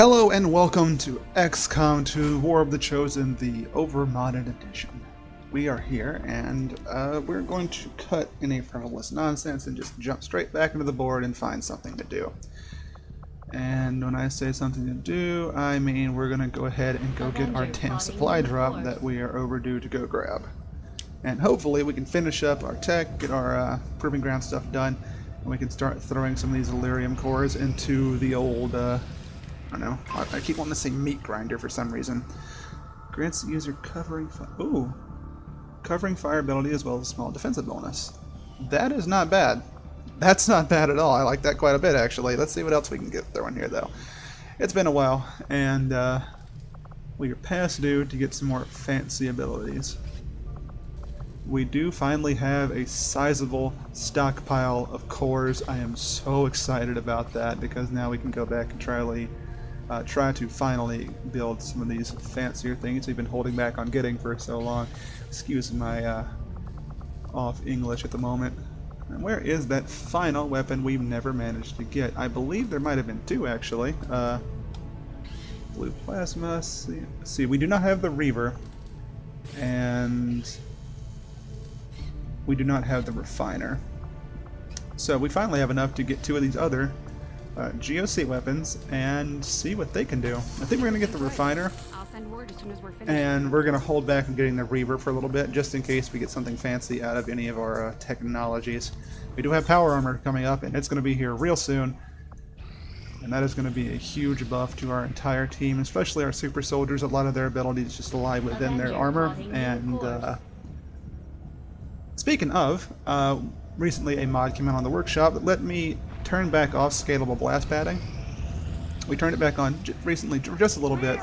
Hello and welcome to Xcom 2 War of the Chosen, the overmodded edition. We are here and we're going to cut any frivolous nonsense and just jump straight back into the board and find something to do. And when I say something to do, I mean we're going to go ahead and go get our 10 supply drop that we are overdue to go grab. And hopefully we can finish up our tech, get our proving ground stuff done, and we can start throwing some of these Illyrium cores into the old I don't know. I keep wanting to say meat grinder for some reason. Grants the user covering fire ability as well as a small defensive bonus. That is not bad. That's not bad at all. I like that quite a bit actually. Let's see what else we can get throwing here though. It's been a while and we are past due to get some more fancy abilities. We do finally have a sizable stockpile of cores. I am so excited about that because now we can go back and try to finally build some of these fancier things we've been holding back on getting for so long. Excuse my off English at the moment. And where is that final weapon we've never managed to get? I believe there might have been two actually. Blue plasma. See, we do not have the Reaver, and we do not have the Refiner. So we finally have enough to get two of these other GOC weapons and see what they can do. I think we're going to get the Refiner, and we're going to hold back on getting the Reaver for a little bit just in case we get something fancy out of any of our technologies. We do have power armor coming up, and it's going to be here real soon, and that is going to be a huge buff to our entire team, especially our super soldiers. A lot of their abilities just lie within their armor. And speaking of, recently a mod came out on the workshop that let me turn back off scalable blast padding. We turned it back on recently just a little bit,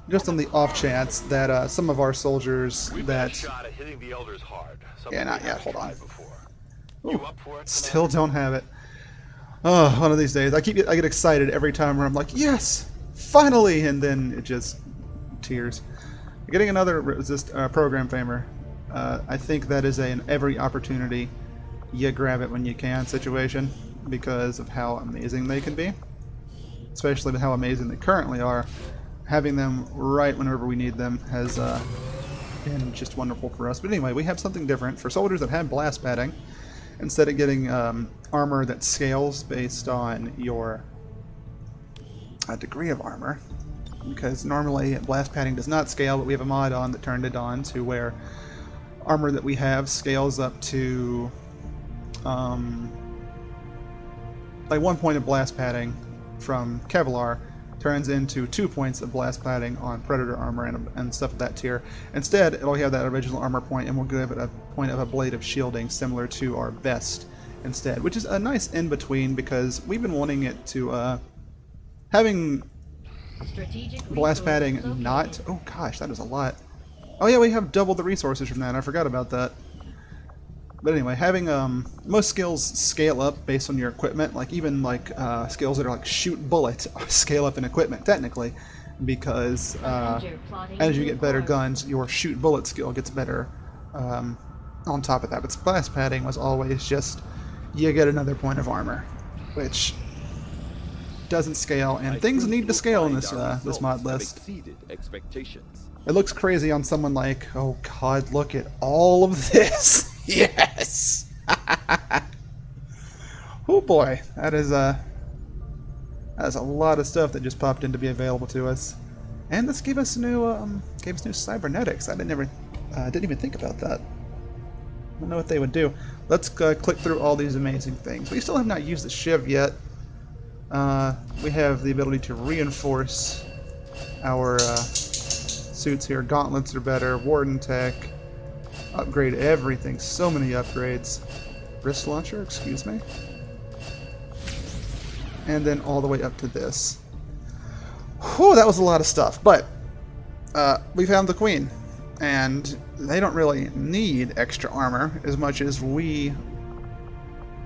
just on the off chance that some of our soldiers that... Yeah, not yet, hold on. Ooh, still don't have it. Oh, one of these days. I get excited every time where I'm like, yes, finally, and then it just tears. Getting another program famer. I think that is an every opportunity you grab it when you can situation because of how amazing they can be, especially with how amazing they currently are. Having them right whenever we need them has been just wonderful for us. But anyway, we have something different for soldiers that have blast padding. Instead of getting armor that scales based on your degree of armor, because normally blast padding does not scale, but we have a mod on that turned it on to where armor that we have scales up to like 1 point of blast padding from Kevlar turns into 2 points of blast padding on Predator armor and stuff of that tier. Instead, it'll have that original armor point, and we'll give it a point of a blade of shielding similar to our vest instead, which is a nice in-between because we've been wanting it to having blast padding not... Oh gosh, that is a lot. Oh yeah, we have double the resources from that. I forgot about that. But anyway, having most skills scale up based on your equipment, like even like skills that are like shoot bullet scale up in equipment technically, because as you get better guns, your shoot bullet skill gets better on top of that. But blast padding was always just you get another point of armor, which doesn't scale, and things need to scale in this mod list. It looks crazy on someone like, oh god, look at all of this. Yes! Oh boy, that is a lot of stuff that just popped in to be available to us. And this gave us new cybernetics. I didn't even think about that. I don't know what they would do. Let's click through all these amazing things. We still have not used the Shiv yet. We have the ability to reinforce our suits here. Gauntlets are better. Warden tech. Upgrade everything. So many upgrades. Wrist launcher, excuse me. And then all the way up to this. Whew, that was a lot of stuff. But we found the Queen. And they don't really need extra armor as much as we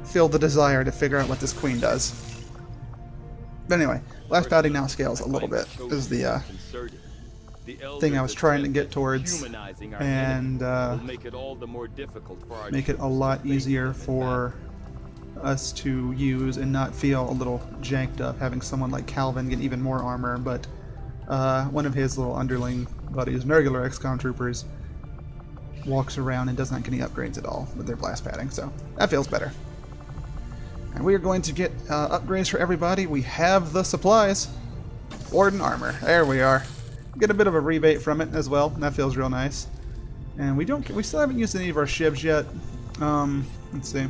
feel the desire to figure out what this Queen does. But anyway, blast padding now scales a little bit. This is the thing I was trying to get towards, and make it a lot easier for us to use and not feel a little janked up having someone like Calvin get even more armor, but one of his little underling buddies, regular XCOM troopers, walks around and does not get any upgrades at all with their blast padding, so that feels better. And we are going to get upgrades for everybody. We have the supplies. Warden armor. There we are. Get a bit of a rebate from it as well. That feels real nice. And we still haven't used any of our shivs yet. Let's see.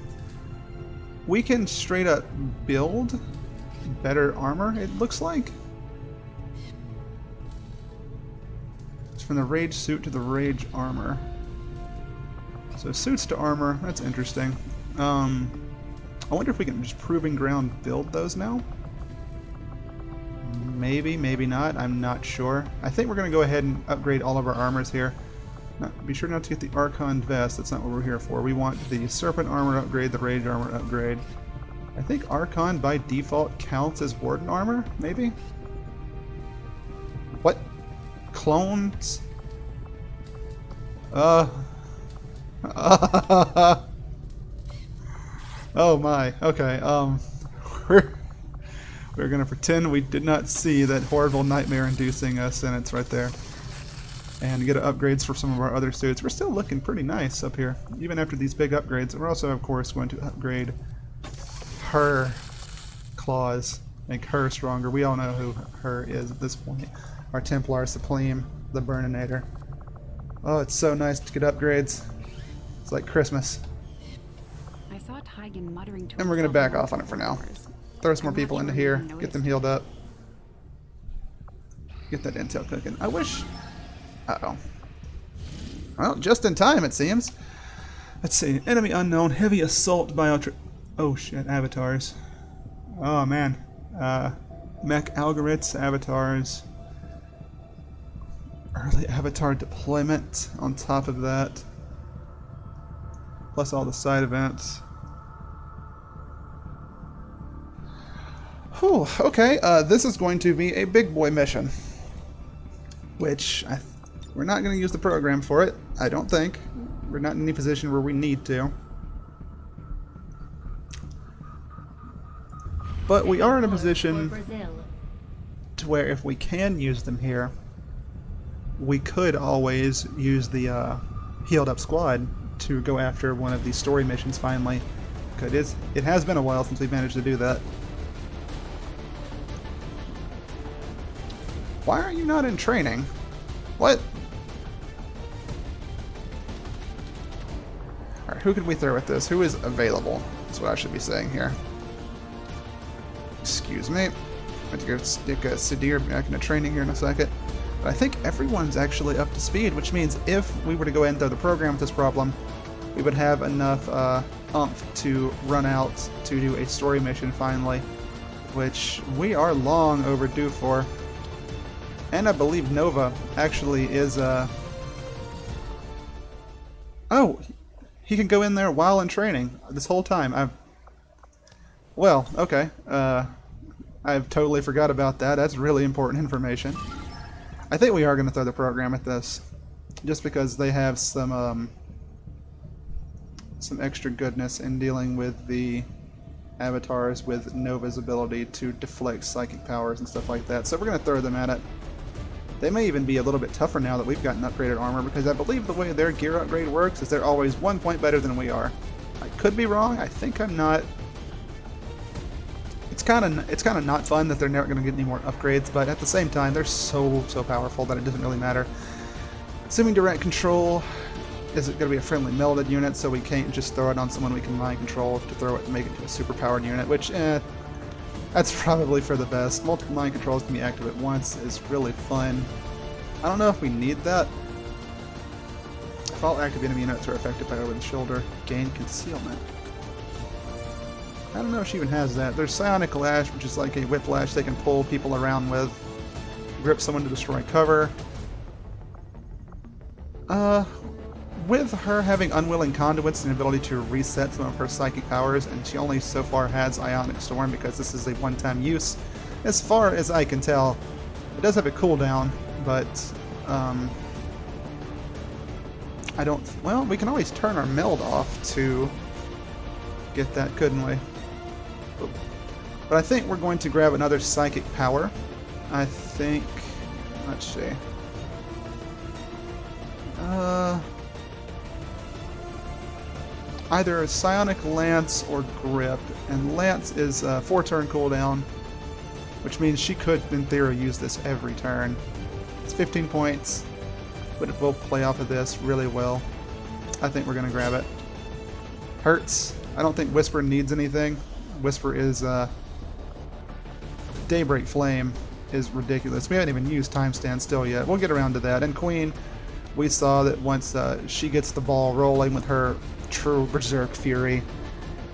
We can straight up build better armor, it looks like. It's from the rage suit to the rage armor. So suits to armor, that's interesting. I wonder if we can just proving ground build those now? Maybe, maybe not, I'm not sure. I think we're going to go ahead and upgrade all of our armors here. Be sure not to get the Archon vest, that's not what we're here for. We want the Serpent armor upgrade, the Rage armor upgrade. I think Archon by default counts as Warden armor, maybe? What? Clones? Oh my, okay, we're gonna pretend we did not see that horrible nightmare-inducing sentence right there. And get upgrades for some of our other suits. We're still looking pretty nice up here, even after these big upgrades. We're also, of course, going to upgrade her claws, make her stronger. We all know who her is at this point. Our Templar Supreme, the Burninator. Oh, it's so nice to get upgrades. It's like Christmas. I saw Tygan muttering to And we're gonna back off on it for now. Throw some more people into here, get them healed up. Get that intel cooking. I wish... Uh-oh. Well, just in time, it seems. Let's see. Enemy unknown. Heavy assault by ultra... Oh, shit. Avatars. Oh, man. Mech algorithms. Avatars. Early avatar deployment on top of that. Plus all the side events. Whew. Okay. This is going to be a big boy mission. Which... We're not going to use the program for it, I don't think. We're not in any position where we need to. But we are in a position to where if we can use them here, we could always use the healed up squad to go after one of these story missions finally. Because it has been a while since we've managed to do that. Why are you not in training? What? Alright, who can we throw at this? Who is available? That's what I should be saying here. Excuse me. I'm going to go stick Sidir back into training here in a second. But I think everyone's actually up to speed, which means if we were to go ahead and throw the program with this problem, we would have enough oomph to run out to do a story mission finally, which we are long overdue for. And I believe Nova actually is, Oh! He can go in there while in training this whole time. Well, okay. I've totally forgot about that. That's really important information. I think we are going to throw the program at this. Just because they have some extra goodness in dealing with the avatars with Nova's ability to deflect psychic powers and stuff like that. So we're going to throw them at it. They may even be a little bit tougher now that we've gotten upgraded armor, because I believe the way their gear upgrade works is they're always 1 point better than we are. I could be wrong. I think I'm not. It's kind of not fun that they're never going to get any more upgrades, but at the same time, they're so powerful that it doesn't really matter. Assuming direct control, is it going to be a friendly melded unit, so we can't just throw it on someone we can mind control to throw it and make it to a super powered unit, which, that's probably for the best. Multiple mind controls can be active at once is really fun. I don't know if we need that. If all active enemy units are affected by over the shoulder, gain concealment. I don't know if she even has that. There's Psionic Lash, which is like a whiplash they can pull people around with. Grip someone to destroy cover. With her having Unwilling Conduits and the ability to reset some of her psychic powers, and she only so far has Ionic Storm because this is a one-time use, as far as I can tell. It does have a cooldown, but I don't... Well, we can always turn our meld off to get that, couldn't we? But I think we're going to grab another psychic power. I think... let's see. Either Psionic Lance or Grip. And Lance is 4-turn cooldown, which means she could, in theory, use this every turn. It's 15 points, but it will play off of this really well. I think we're going to grab it. Hurts. I don't think Whisper needs anything. Whisper is... Daybreak Flame is ridiculous. We haven't even used Time Stand Still yet. We'll get around to that. And Queen, we saw that once she gets the ball rolling with her true Berserk Fury,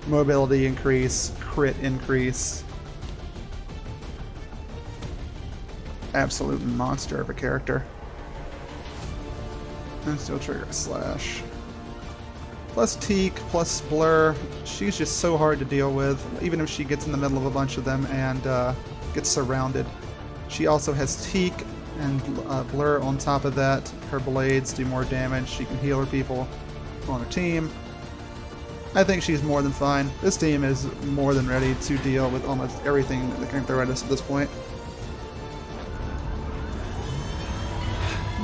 mobility increase, crit increase. Absolute monster of a character. And still trigger slash. Plus Teak, plus Blur. She's just so hard to deal with, even if she gets in the middle of a bunch of them and gets surrounded. She also has Teak and Blur on top of that. Her blades do more damage. She can heal her people on her team. I think she's more than fine. This team is more than ready to deal with almost everything that they can throw at us at this point.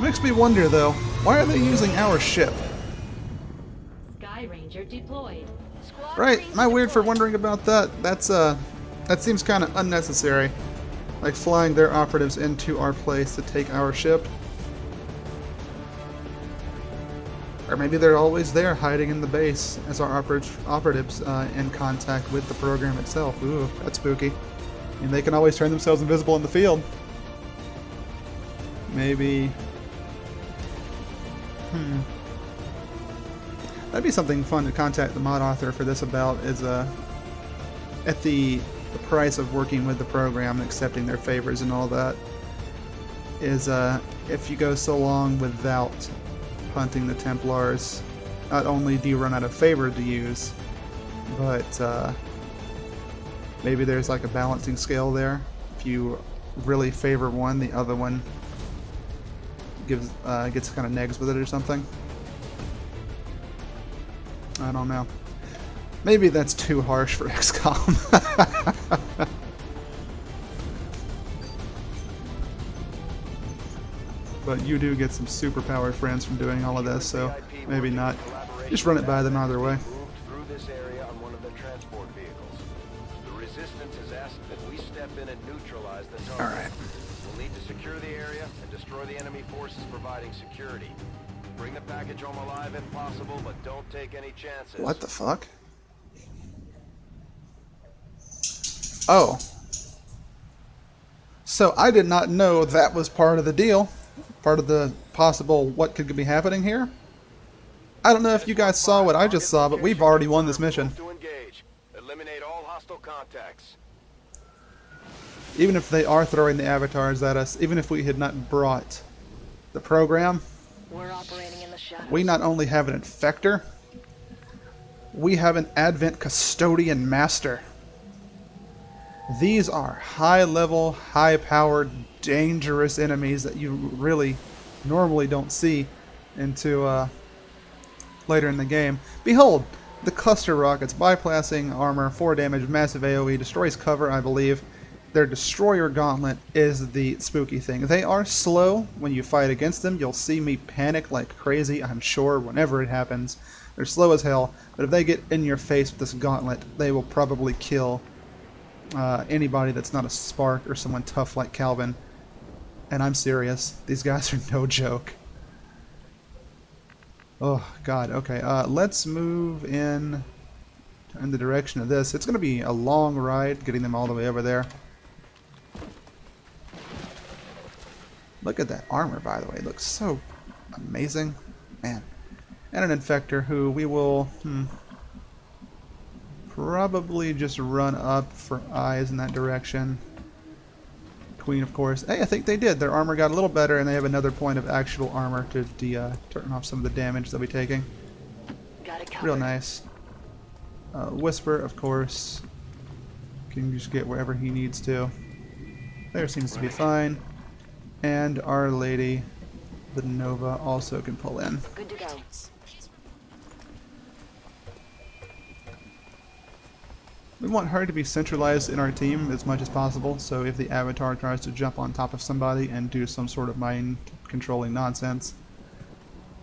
Makes me wonder though, why are they using our ship? Sky Ranger deployed. Right, am I weird for wondering about that? That seems kind of unnecessary. Like flying their operatives into our place to take our ship. Or maybe they're always there, hiding in the base as our operatives in contact with the program itself. Ooh, that's spooky. I mean, they can always turn themselves invisible in the field. Maybe... That'd be something fun to contact the mod author for this about, is at the price of working with the program and accepting their favors and all that, is if you go so long without hunting the Templars, not only do you run out of favor to use, but maybe there's like a balancing scale there. If you really favor one, the other one gets kind of negs with it or something. I don't know. Maybe that's too harsh for Xcom. But you do get some superpowered friends from doing all of this, so maybe not. Just run it by them either way. Through this area on one of their transport vehicles. The Resistance has asked that we step in and neutralize the target. Alright. We'll need to secure the area and destroy the enemy forces providing security. Bring the package home alive if possible, but don't take any chances. What the fuck? Oh. So I did not know that was part of the deal. Part of the possible what could be happening here. I don't know if you guys saw what I just saw, but we've already won this mission. To engage. Eliminate all hostile contacts. Even if they are throwing the avatars at us, even if we had not brought the program, We're operating in the shadows. we not only have an infector, we have an Advent Custodian Master. These are high-level, high-powered, dangerous enemies that you really normally don't see into later in the game. Behold, the cluster rockets, bypassing armor, 4 damage, massive AoE, destroys cover, I believe. Their destroyer gauntlet is the spooky thing. They are slow when you fight against them. You'll see me panic like crazy, I'm sure, whenever it happens. They're slow as hell, but if they get in your face with this gauntlet, they will probably kill anybody that's not a Spark or someone tough like Calvin. And I'm serious. These guys are no joke. Oh, God. Okay, let's move in the direction of this. It's going to be a long ride getting them all the way over there. Look at that armor, by the way. It looks so amazing. Man. And an Infector who we will probably just run up for eyes in that direction. Queen, of course. Hey, I think they did. Their armor got a little better, and they have another point of actual armor to turn off some of the damage they'll be taking. Got it covered. Real nice. Whisper, of course, can just get wherever he needs to. There seems to be fine. And Our Lady, the Nova, also can pull in. Good to go. We want her to be centralized in our team as much as possible, so if the Avatar tries to jump on top of somebody and do some sort of mind-controlling nonsense,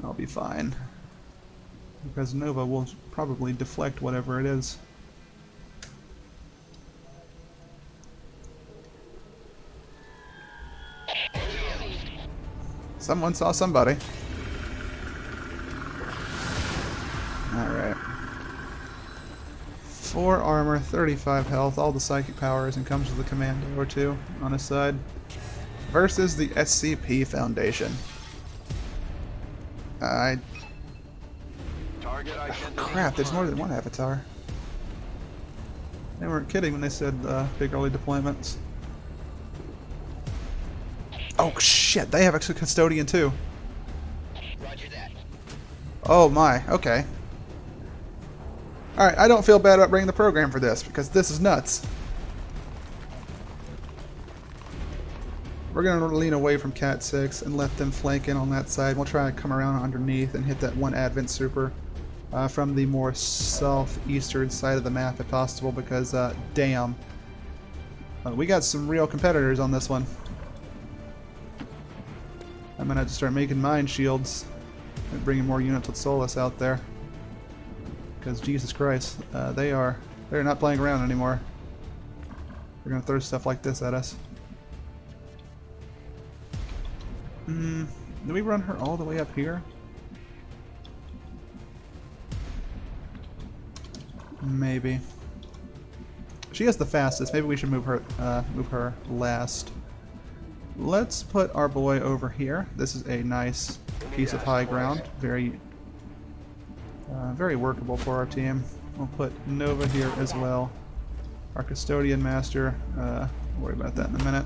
I'll be fine. Because Nova will probably deflect whatever it is. Someone saw somebody. Alright. 4 armor, 35 health, all the psychic powers, and comes with a commando or 2 on his side. Versus the SCP Foundation. Target Oh, identity crap, there's more than confirmed. one Avatar. They weren't kidding when they said big early deployments. Oh shit, they have a custodian too. Roger that. Oh my, okay. Alright, I don't feel bad about bringing the program for this, because this is nuts. We're going to lean away from Cat 6 and let them flank in on that side. We'll try to come around underneath and hit that one Advent Super from the more southeastern side of the map if possible, because damn. We got some real competitors on this one. I'm going to have to start making mind shields and bringing more units with Solus out there. Because Jesus Christ, they're not playing around anymore. They're going to throw stuff like this at us. Do we run her all the way up here? Maybe. She is the fastest. Maybe we should move her last. Let's put our boy over here. This is a nice piece of high ground. Very workable for our team. We'll put Nova here as well. Our custodian master. We'll worry about that in a minute.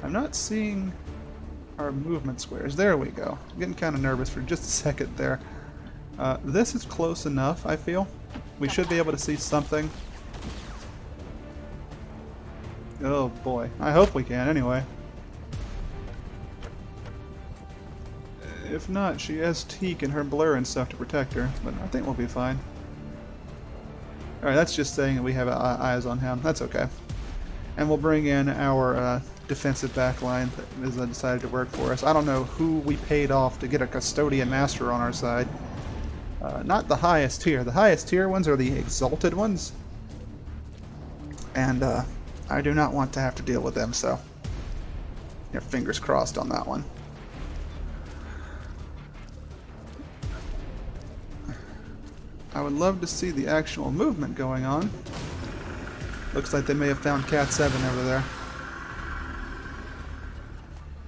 I'm not seeing our movement squares. There we go. I'm getting kind of nervous for just a second there. This is close enough, I feel. We should be able to see something. Oh boy. I hope we can, anyway. If not, she has Teak and her blur and stuff to protect her, but I think we'll be fine. Alright, that's just saying that we have eyes on him. That's okay. And we'll bring in our defensive backline that has decided to work for us. I don't know who we paid off to get a custodian master on our side. Not the highest tier. The highest tier ones are the exalted ones. And I do not want to have to deal with them, so yeah, fingers crossed on that one. I would love to see the actual movement going on. Looks like they may have found Cat 7 over there.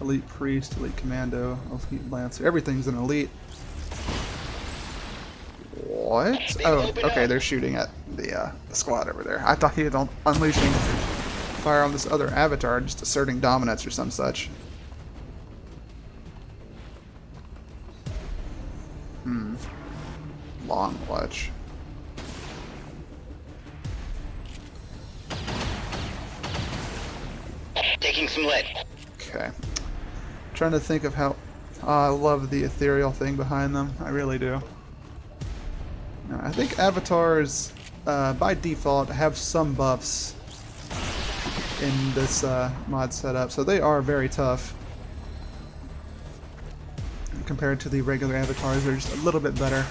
Elite Priest, Elite Commando, Elite Lancer. Everything's an elite. What? Oh, okay, they're shooting at the squad over there. I thought he had unleashing fire on this other avatar, just asserting dominance or some such. Long watch. Taking some lead. Okay. Trying to think of how... I love the ethereal thing behind them. I really do. I think avatars, by default, have some buffs in this mod setup, so they are very tough. Compared to the regular avatars, they're just a little bit better.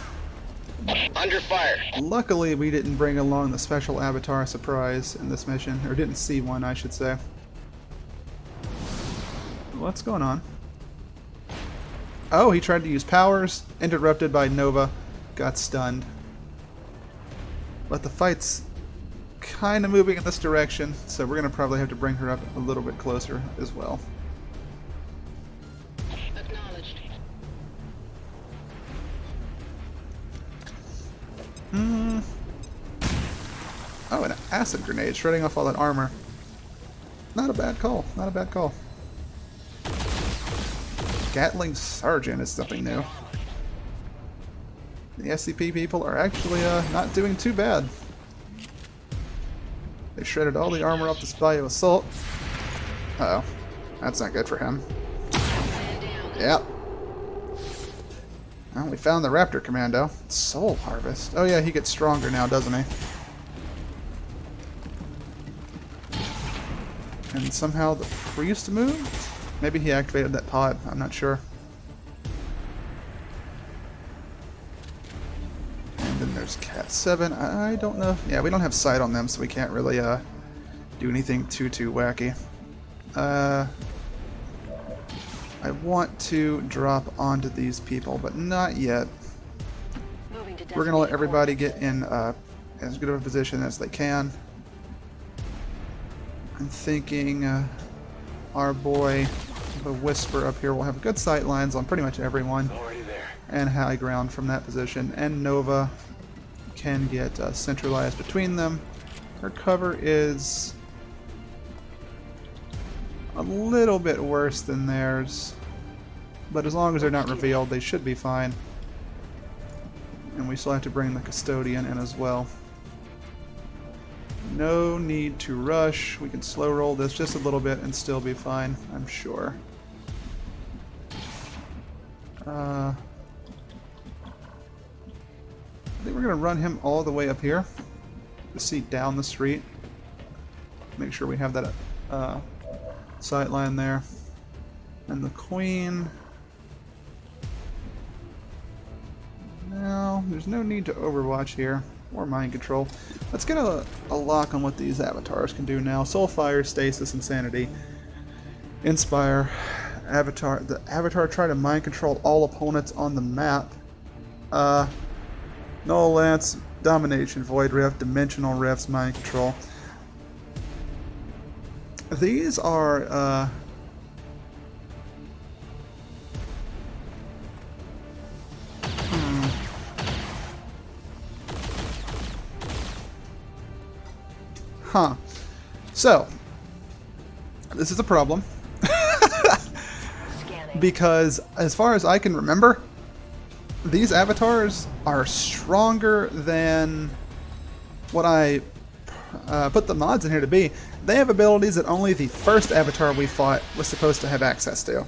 Under fire. Luckily, we didn't bring along the special avatar surprise in this mission, or didn't see one, I should say. What's going on? Oh, he tried to use powers, interrupted by Nova, got stunned. But the fight's kind of moving in this direction, so we're going to probably have to bring her up a little bit closer as well. Acknowledged. Oh, an acid grenade, shredding off all that armor. Not a bad call, not a bad call. Gatling Sergeant is something new. The SCP people are actually not doing too bad. They shredded all the armor off this Bayou Assault. Uh oh, that's not good for him. Yep. Well, we found the Raptor Commando. Soul Harvest. Oh yeah, he gets stronger now, doesn't he? And somehow the priest moved? Maybe he activated that pod. I'm not sure. And then there's Cat 7. I don't know. Yeah, we don't have sight on them, so we can't really do anything too wacky. I want to drop onto these people, but not yet. Moving to We're going to let destination everybody coordinates. get in as good of a position as they can. I'm thinking our boy, the Whisper up here, will have good sight lines on pretty much everyone. Already there. And high ground from that position. And Nova can get centralized between them. Her cover is a little bit worse than theirs, but as long as they're not revealed, they should be fine. And we still have to bring the Custodian in as well. No need to rush. We can slow roll this just a little bit and still be fine, I'm sure. I think we're going to run him all the way up here to see down the street. Make sure we have that sight line there. And the Queen... No, there's no need to overwatch here. Or mind control. Let's get a lock on what these avatars can do now. Soulfire, Stasis, Insanity. Inspire. Avatar. The Avatar try to mind control all opponents on the map. Null Lance, Domination, Void Rift, Dimensional Rifts, Mind Control. These are, Huh. So, this is a problem. Scanning. Because, as far as I can remember, these avatars are stronger than what I put the mods in here to be. They have abilities that only the first avatar we fought was supposed to have access to.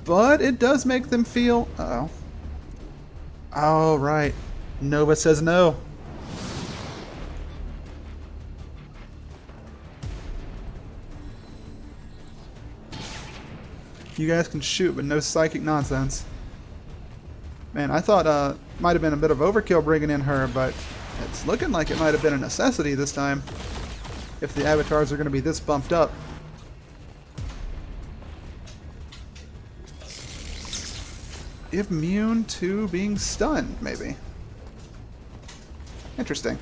But it does make them feel... Uh-oh. Oh, right. Nova says no. You guys can shoot, but no psychic nonsense. Man, I thought might have been a bit of overkill bringing in her, but it's looking like it might have been a necessity this time. If the avatars are going to be this bumped up. Immune to being stunned, maybe. Interesting.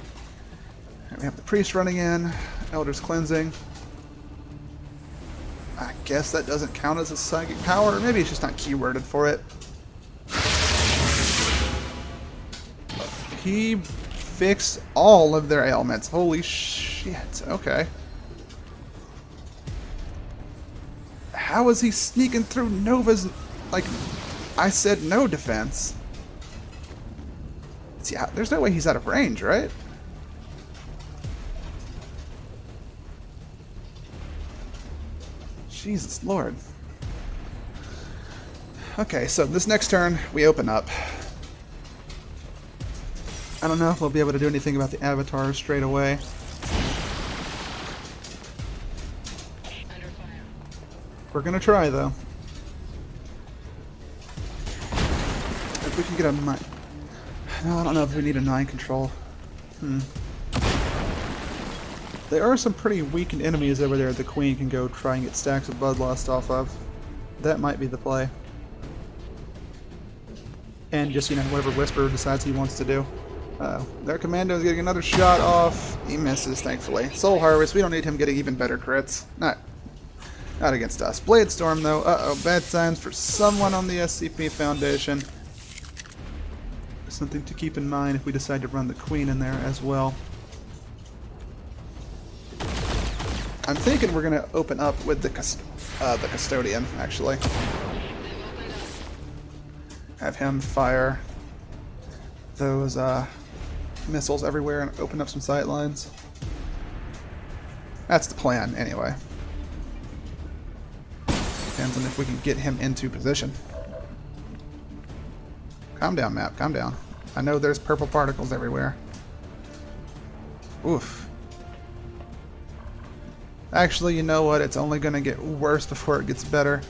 We have the priest running in, Elder's cleansing. I guess that doesn't count as a psychic power, or maybe it's just not keyworded for it. He fixed all of their ailments. Holy shit. Okay. How is he sneaking through Nova's, like, I said no defense? See, there's no way he's out of range, right? Jesus Lord. Okay, so this next turn, we open up. I don't know if we'll be able to do anything about the avatars straight away. Under fire. We're gonna try, though. If we can get a mind... No, I don't know if we need a 9 control. There are some pretty weakened enemies over there the Queen can go try and get stacks of Bloodlust off of. That might be the play. And just, you know, whatever Whisperer decides he wants to do. Their commando is getting another shot off. He misses, thankfully. Soul Harvest, we don't need him getting even better crits. Not against us. Blade Storm, though. Uh-oh, bad signs for someone on the SCP Foundation. Something to keep in mind if we decide to run the Queen in there as well. I'm thinking we're going to open up with the Custodian, actually. Have him fire those missiles everywhere and open up some sight lines. That's the plan, anyway. Depends on if we can get him into position. Calm down, map. Calm down. I know there's purple particles everywhere. Oof. Actually, you know what? It's only going to get worse before it gets better.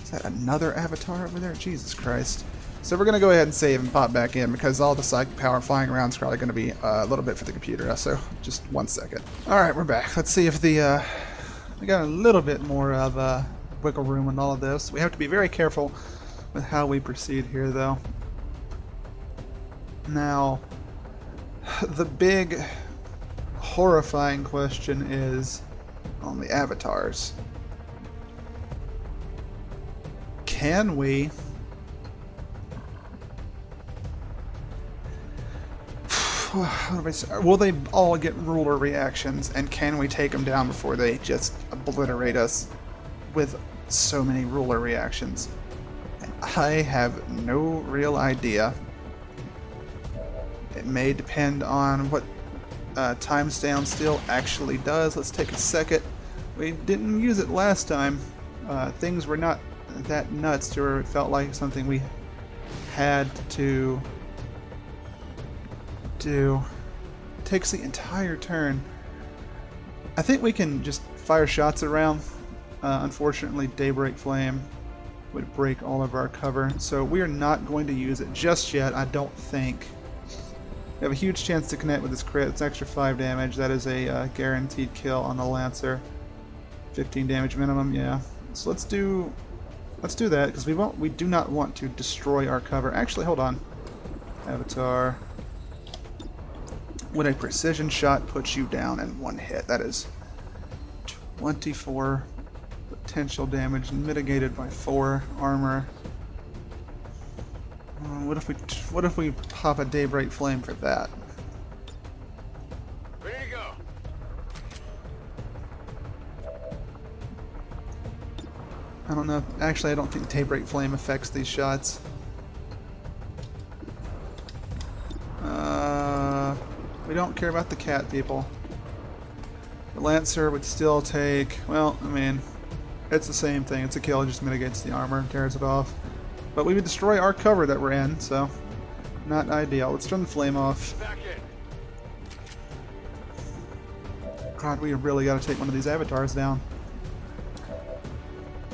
Is that another avatar over there? Jesus Christ. So we're going to go ahead and save and pop back in because all the psychic power flying around is probably going to be a little bit for the computer. So just 1 second. Alright, we're back. Let's see if the... we got a little bit more of wiggle room in all of this. We have to be very careful with how we proceed here, though. Now, the big horrifying question is on the avatars. Can we... Will they all get ruler reactions, and can we take them down before they just obliterate us with so many ruler reactions? And I have no real idea. It may depend on what Time Stand Still actually does. Let's take a second. We didn't use it last time. Things were not that nuts to where it felt like something we had to do. It takes the entire turn. I think we can just fire shots around. Unfortunately, Daybreak Flame would break all of our cover, so we are not going to use it just yet, I don't think. We have a huge chance to connect with this crit. It's extra 5 damage. That is a guaranteed kill on the Lancer. 15 damage minimum, yeah. So let's do that, because we do not want to destroy our cover. Actually, hold on. Avatar. Would a precision shot put you down in 1 hit? That is 24 potential damage mitigated by 4 armor. What if we pop a Daybreak Flame for that? Ready to go. I don't know. Actually, I don't think Daybreak Flame affects these shots. We don't care about the cat people. The Lancer would still take... Well, I mean, it's the same thing. It's a kill. It just mitigates the armor, tears it off. But we would destroy our cover that we're in, so not ideal. Let's turn the flame off. Back in. God, we really got to take one of these avatars down.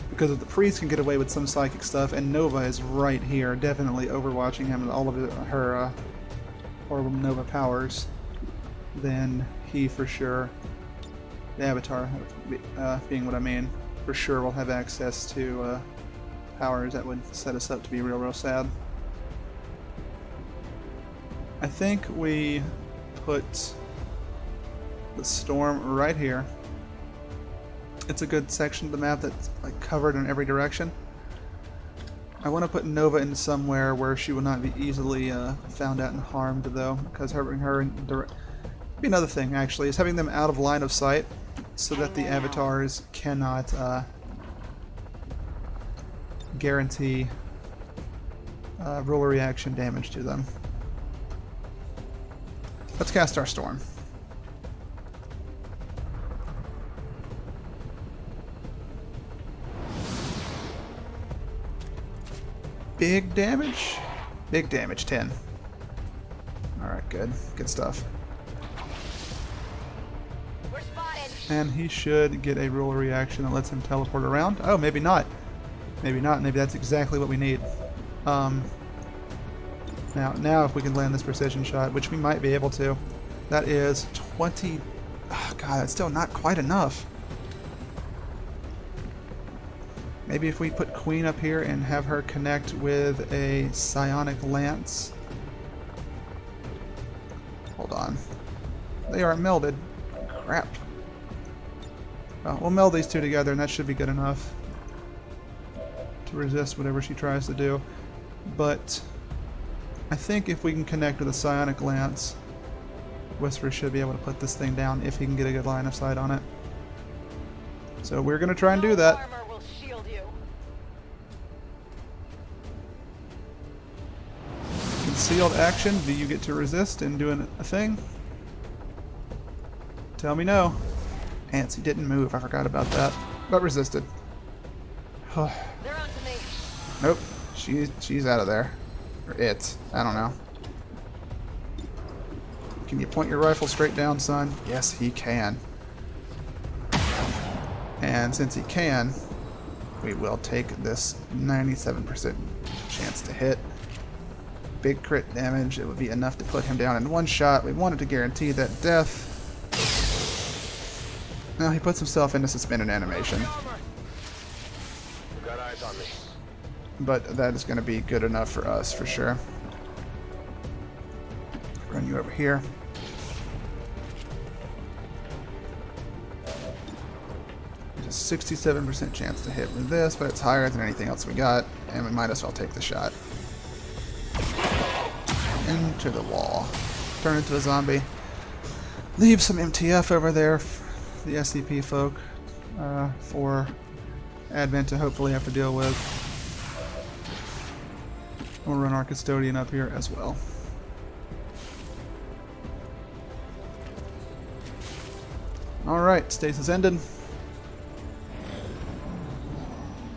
Because if the priest can get away with some psychic stuff, and Nova is right here, definitely overwatching him and all of her horrible Nova powers, then he for sure, the avatar being what I mean, for sure will have access to powers that would set us up to be real sad. I think we put the storm right here. It's a good section of the map that's like covered in every direction. I want to put Nova in somewhere where she will not be easily found out and harmed, though, because having her in be another thing actually is having them out of line of sight so that the avatars cannot guarantee ruler reaction damage to them. Let's cast our storm. Big damage? Big damage, 10. Alright, good. Good stuff. We're spotted. And he should get a ruler reaction that lets him teleport around. Oh, maybe not. Maybe not. Maybe that's exactly what we need. Now if we can land this precision shot, which we might be able to, that is 20... Oh, God, that's still not quite enough. Maybe if we put Queen up here and have her connect with a psionic lance. Hold on. They aren't melded. Crap. Well, we'll meld these two together and that should be good enough to resist whatever she tries to do. But I think if we can connect with a psionic lance, Whisper should be able to put this thing down if he can get a good line of sight on it. So we're going to try and do that. Armor will shield you. Concealed action. Do you get to resist in doing a thing? Tell me no. Nancy didn't move. I forgot about that. But resisted. They're on to me. Nope. She's out of there. Or it. I don't know. Can you point your rifle straight down, son? Yes, he can. And since he can, we will take this 97% chance to hit. Big crit damage. It would be enough to put him down in one shot. We wanted to guarantee that death. Now he puts himself into suspended animation. Got eyes on me. But that is going to be good enough for us, for sure. Run you over here. There's a 67% chance to hit with this, but it's higher than anything else we got, and we might as well take the shot. Into the wall. Turn into a zombie. Leave some MTF over there for the SCP folk for Advent to hopefully have to deal with. We'll run our custodian up here as well. Alright, stasis ended.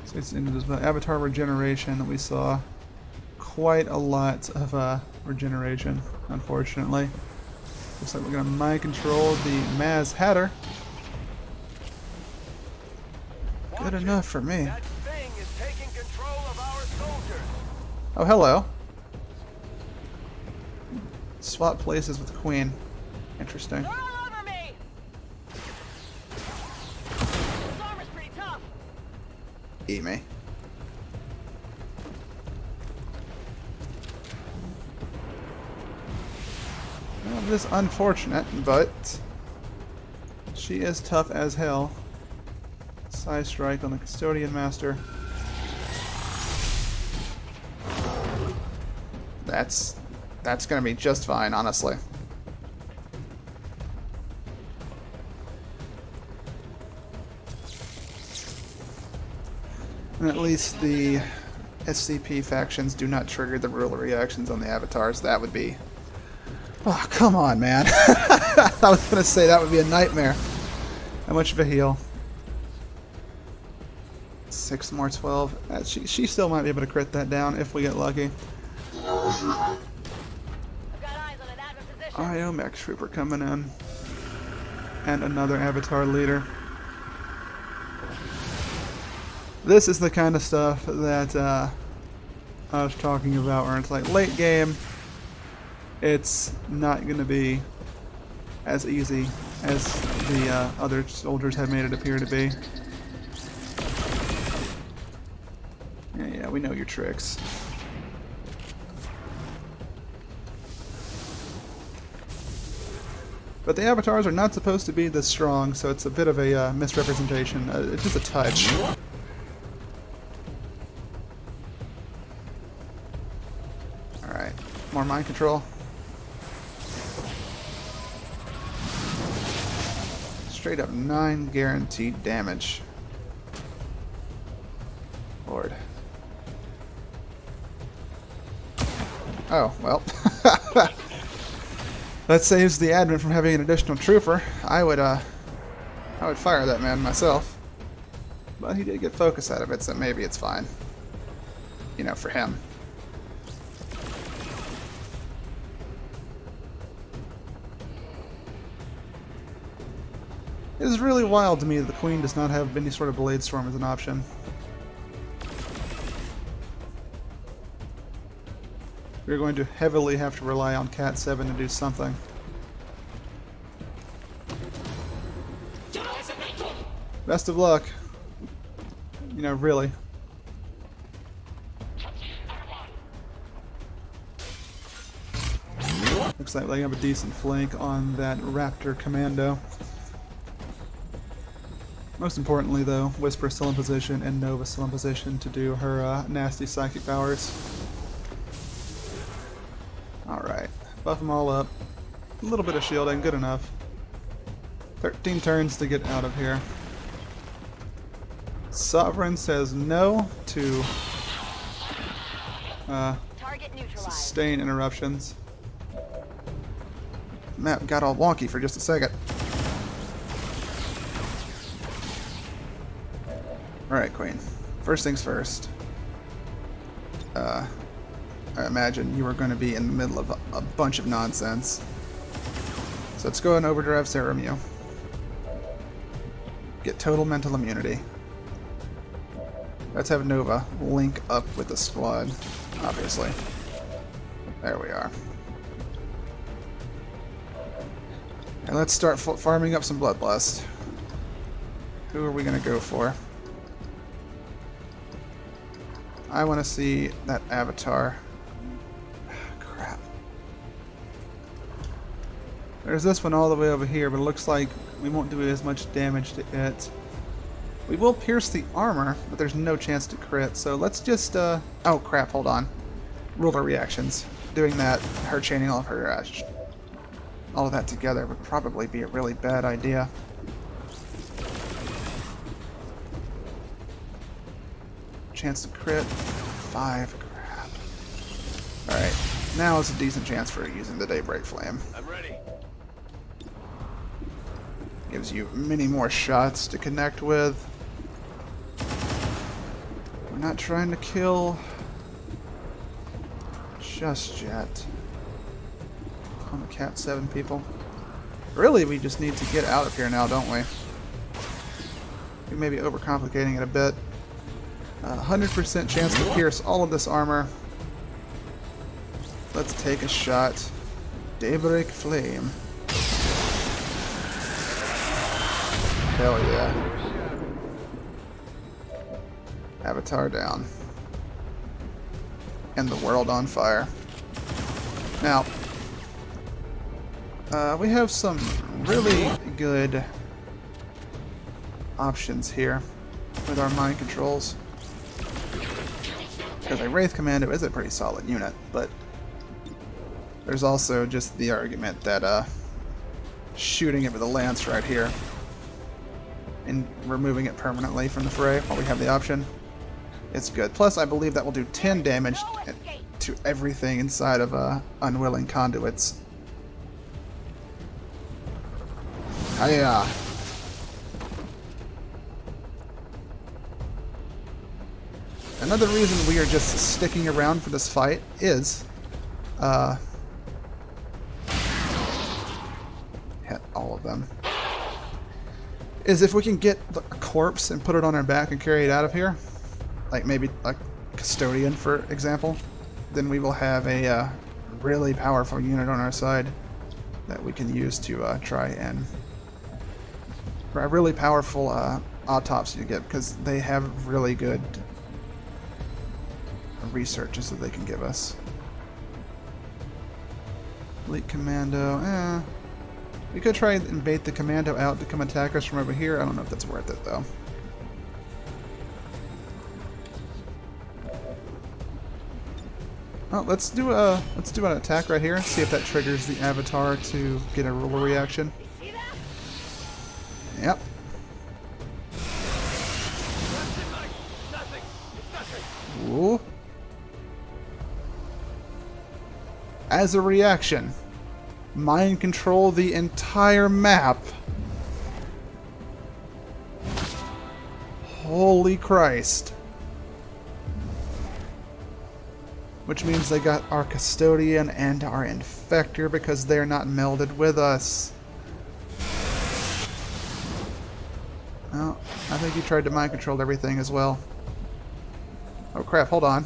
Stasis ended as well. Avatar regeneration. We saw quite a lot of regeneration, unfortunately. Looks like we're going to mind control the Maz Hatter. Good enough for me. That thing is taking control of our soldiers. Oh, hello. Swap places with the Queen. Interesting. They're all over me! This armor's pretty tough. Eat me. Well, it is unfortunate, but she is tough as hell. Side strike on the Custodian Master. That's gonna be just fine, honestly. And at least the SCP factions do not trigger the ruler reactions on the avatars. That would be... Oh, come on, man. I was gonna say that would be a nightmare. How much of a heal? 6 more 12. She still might be able to crit that down if we get lucky. I've got eyes on an admin position. IO Max Trooper coming in. And another Avatar leader. This is the kind of stuff that I was talking about where it's like late game, it's not going to be as easy as the other soldiers have made it appear to be. Yeah, we know your tricks. But the avatars are not supposed to be this strong, so it's a bit of a misrepresentation. It's just a touch. Alright, more mind control. Straight up 9 guaranteed damage. Lord. Oh, well. That saves the admin from having an additional trooper. I would fire that man myself. But he did get focus out of it, so maybe it's fine. You know, for him. It is really wild to me that the Queen does not have any sort of Blade Storm as an option. We're going to heavily have to rely on Cat 7 to do something. Best of luck. You know, really. Looks like they have a decent flank on that Raptor Commando. Most importantly, though, Whisper still in position and Nova still in position to do her nasty psychic powers. Alright, buff them all up. A little bit of shielding, good enough. 13 turns to get out of here. Sovereign says no to Target neutralized. sustain interruptions. Map got all wonky for just a second. Alright, Queen. First things first. I imagine you are going to be in the middle of a bunch of nonsense. So let's go and overdrive Seramu. Get total mental immunity. Let's have Nova link up with the squad, obviously. There we are. And let's start farming up some Bloodlust. Who are we going to go for? I want to see that avatar. Crap. There's this one all the way over here, but it looks like we won't do as much damage to it. We will pierce the armor, but there's no chance to crit, so let's just, oh crap, hold on. Ruler reactions. Doing that, her chaining all of her, all of that together would probably be a really bad idea. Chance to crit, 5, crap. Alright, now is a decent chance for using the Daybreak Flame. I'm ready. Gives you many more shots to connect with. We're not trying to kill just yet. On the Cat 7 people. Really, we just need to get out of here now, don't we? We may be overcomplicating it a bit. 100% chance to pierce all of this armor. Let's take a shot. Daybreak Flame. Hell yeah. Avatar down. And the world on fire. Now, we have some really good options here with our mind controls. Because a Wraith Commando is a pretty solid unit, but there's also just the argument that shooting it with a lance right here and removing it permanently from the fray while we have the option, it's good. Plus, I believe that will do 10 damage to everything inside of Unwilling Conduits. Hiya! Another reason we are just sticking around for this fight is, hit all of them, is if we can get a corpse and put it on our back and carry it out of here, like maybe a Custodian, for example, then we will have a really powerful unit on our side that we can use to try and... a really powerful autopsy to get, because they have really good researches that they can give us. Elite Commando, we could try and bait the Commando out to come attack us from over here. I don't know if that's worth it though. Oh, let's do an attack right here. See if that triggers the Avatar to get a ruler reaction. Yep. Ooh. As a reaction, mind control the entire map. Holy Christ. Which means they got our Custodian and our Infector because they're not melded with us. Well, I think he tried to mind control everything as well. Oh crap, hold on.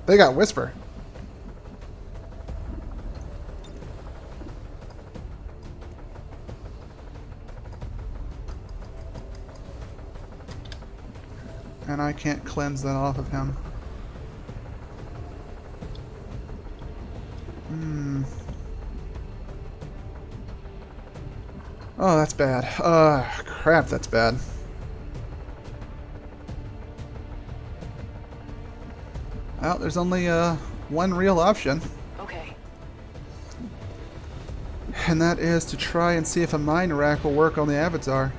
They got Whisper. And I can't cleanse that off of him. Oh, that's bad. Crap, that's bad. Well, there's only one real option. Okay. And that is to try and see if a mind rack will work on the Avatar.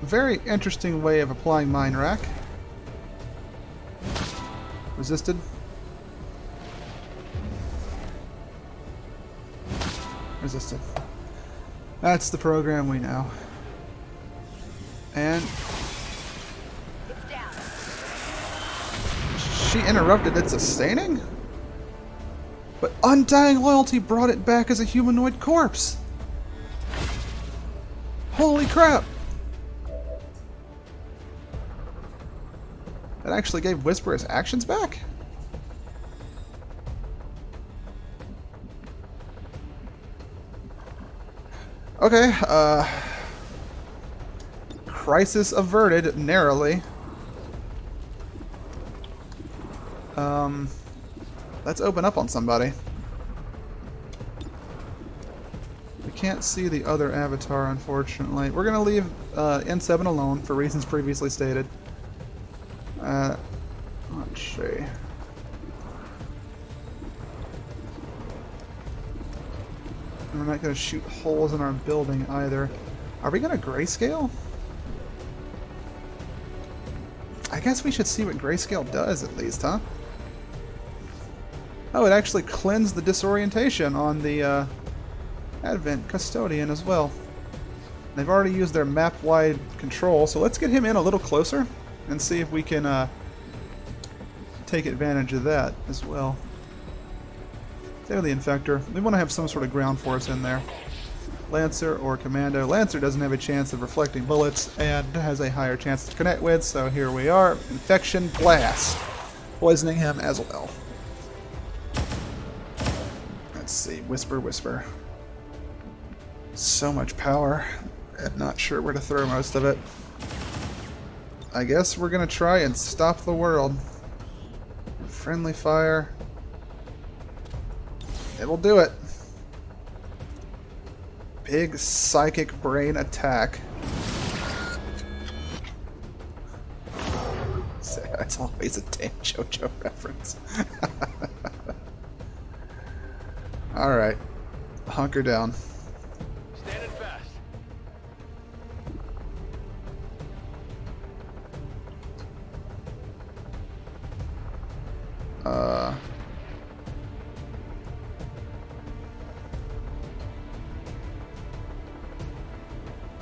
Very interesting way of applying Mind Rack. Resisted. Resisted. That's the program we know. And It's down. she interrupted its sustaining? But Undying Loyalty brought it back as a humanoid corpse! Holy crap! That actually gave Whisper his actions back? Okay, crisis averted, narrowly. Let's open up on somebody. We can't see the other avatar, unfortunately. We're gonna leave N7 alone for reasons previously stated. Let's see. We're not going to shoot holes in our building either. Are we going to grayscale? I guess we should see what grayscale does at least, huh? Oh, it actually cleansed the disorientation on the Advent Custodian as well. They've already used their map-wide control, so let's get him in a little closer and see if we can take advantage of that as well. There, the Infector. We want to have some sort of ground force in there. Lancer or Commando. Lancer doesn't have a chance of reflecting bullets and has a higher chance to connect with, so here we are. Infection Blast. Poisoning him as well. Let's see. Whisper, Whisper. So much power. I'm not sure where to throw most of it. I guess we're going to try and stop the world. Friendly fire. It'll do it. Big psychic brain attack. That's always a damn JoJo reference. Alright. Hunker down. Standing fast.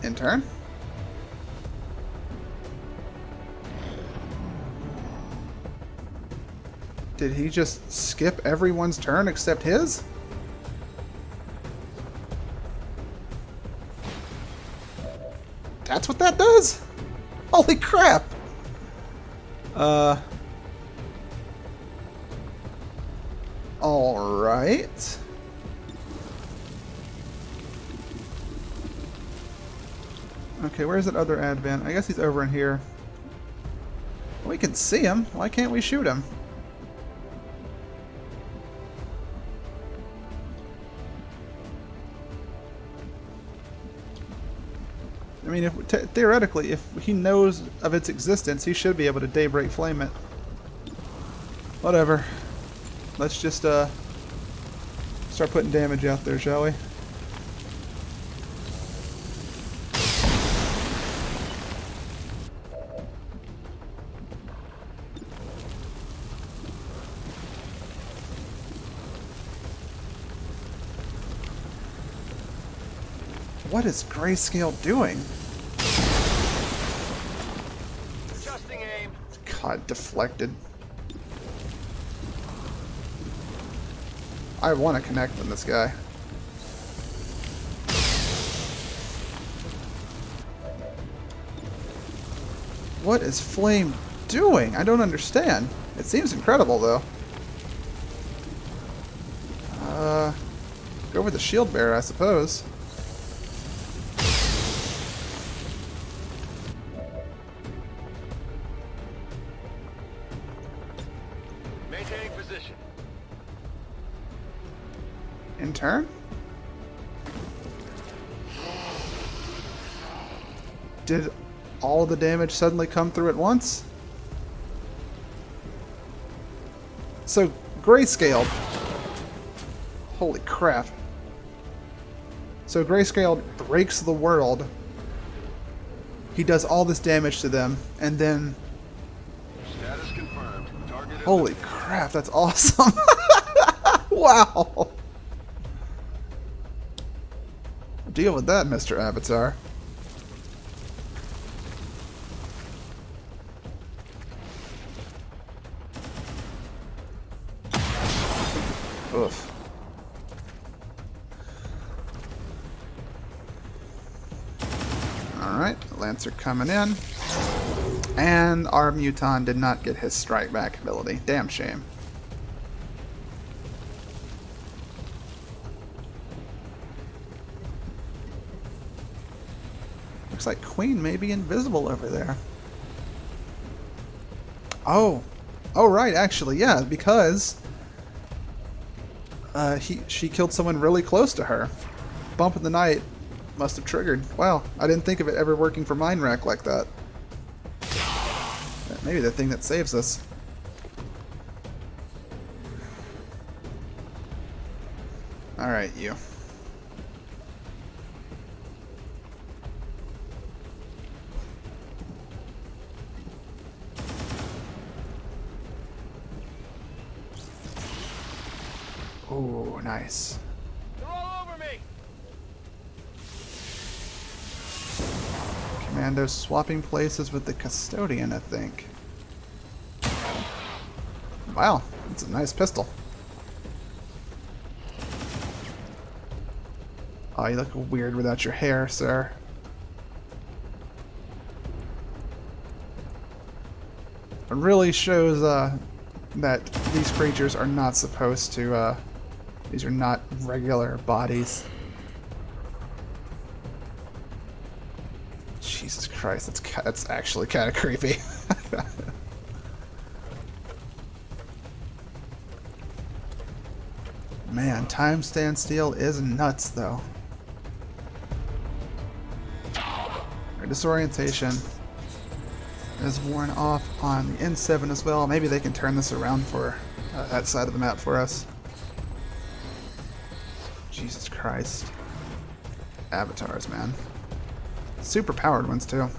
Intern? Did he just skip everyone's turn except his? That's what that does? Holy crap! Alright. Okay, where's that other Advent? I guess he's over in here. We can see him. Why can't we shoot him? I mean, theoretically, if he knows of its existence, he should be able to Daybreak Flame it. Whatever. Let's just start putting damage out there, shall we? What is Grayscale doing? Adjusting aim. God, deflected. I want to connect with this guy. What is Flame doing? I don't understand. It seems incredible, though. Go with the Shield Bearer, I suppose. Maintaining position. In turn? Did all the damage suddenly come through at once? So, Grayscale. Holy crap. So Grayscale breaks the world. He does all this damage to them, and then... Status confirmed. Target in Holy crap, that's awesome. Wow. Deal with that, Mr. Avatar. Oof. Alright, Lancer coming in. And our Muton did not get his strike back ability. Damn shame. Looks like Queen may be invisible over there. Oh. Oh, right, actually, yeah, because she killed someone really close to her. Bump in the night must have triggered. Wow, I didn't think of it ever working for Mine Rack like that. Maybe the thing that saves us. Alright, you. Ooh, nice. They're all over me. Commando's swapping places with the Custodian, I think. Wow, that's a nice pistol. Oh, you look weird without your hair, sir. It really shows that these creatures are not supposed to, these are not regular bodies. Jesus Christ, that's actually kind of creepy. Man, time standstill is nuts, though. Our disorientation is worn off on the N7 as well. Maybe they can turn this around for that side of the map for us. Jesus Christ. Avatars, man. Super powered ones, too.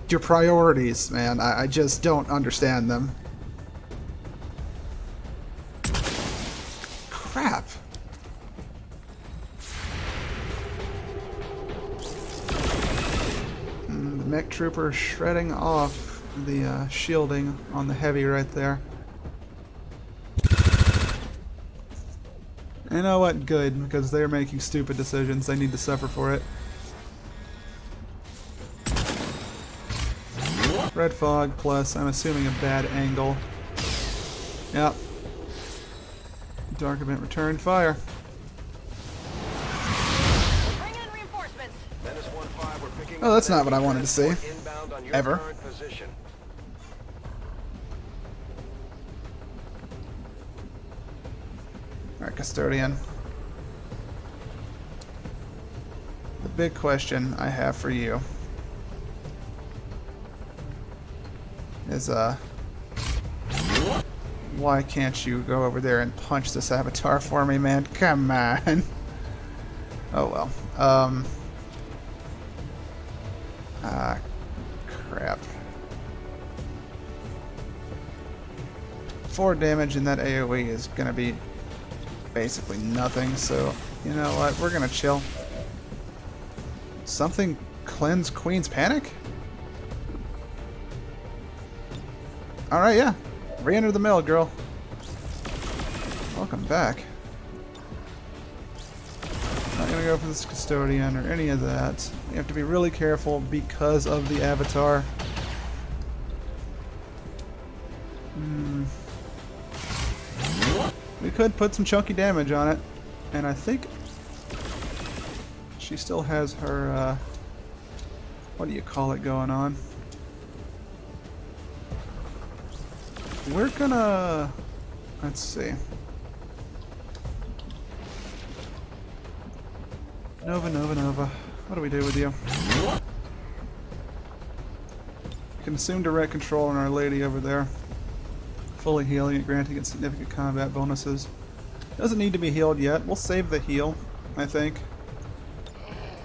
Your priorities, man. I just don't understand them. Crap. The mech trooper shredding off the shielding on the heavy right there. You know what? Good, because they're making stupid decisions. They need to suffer for it. Red fog plus, I'm assuming, a bad angle. Yep. Dark event return fire. Bring in reinforcements. Menace 1-5, we're picking Oh, that's not what I wanted to see. inbound on your Ever. current position. Alright, Custodian. The big question I have for you is, why can't you go over there and punch this avatar for me, man? Come on. Oh well. Crap. 4 damage in that AoE is gonna be basically nothing, so you know what? We're gonna chill. Something cleanse Queen's Panic? Alright, yeah. Re-enter the mill, girl. Welcome back. Not gonna go for this Custodian or any of that. You have to be really careful because of the Avatar. We could put some chunky damage on it, and I think she still has her, what do you call it going on? We're gonna, let's see. Nova. What do we do with you? Can assume direct control on Our Lady over there. Fully healing it, granting it significant combat bonuses. Doesn't need to be healed yet. We'll save the heal, I think.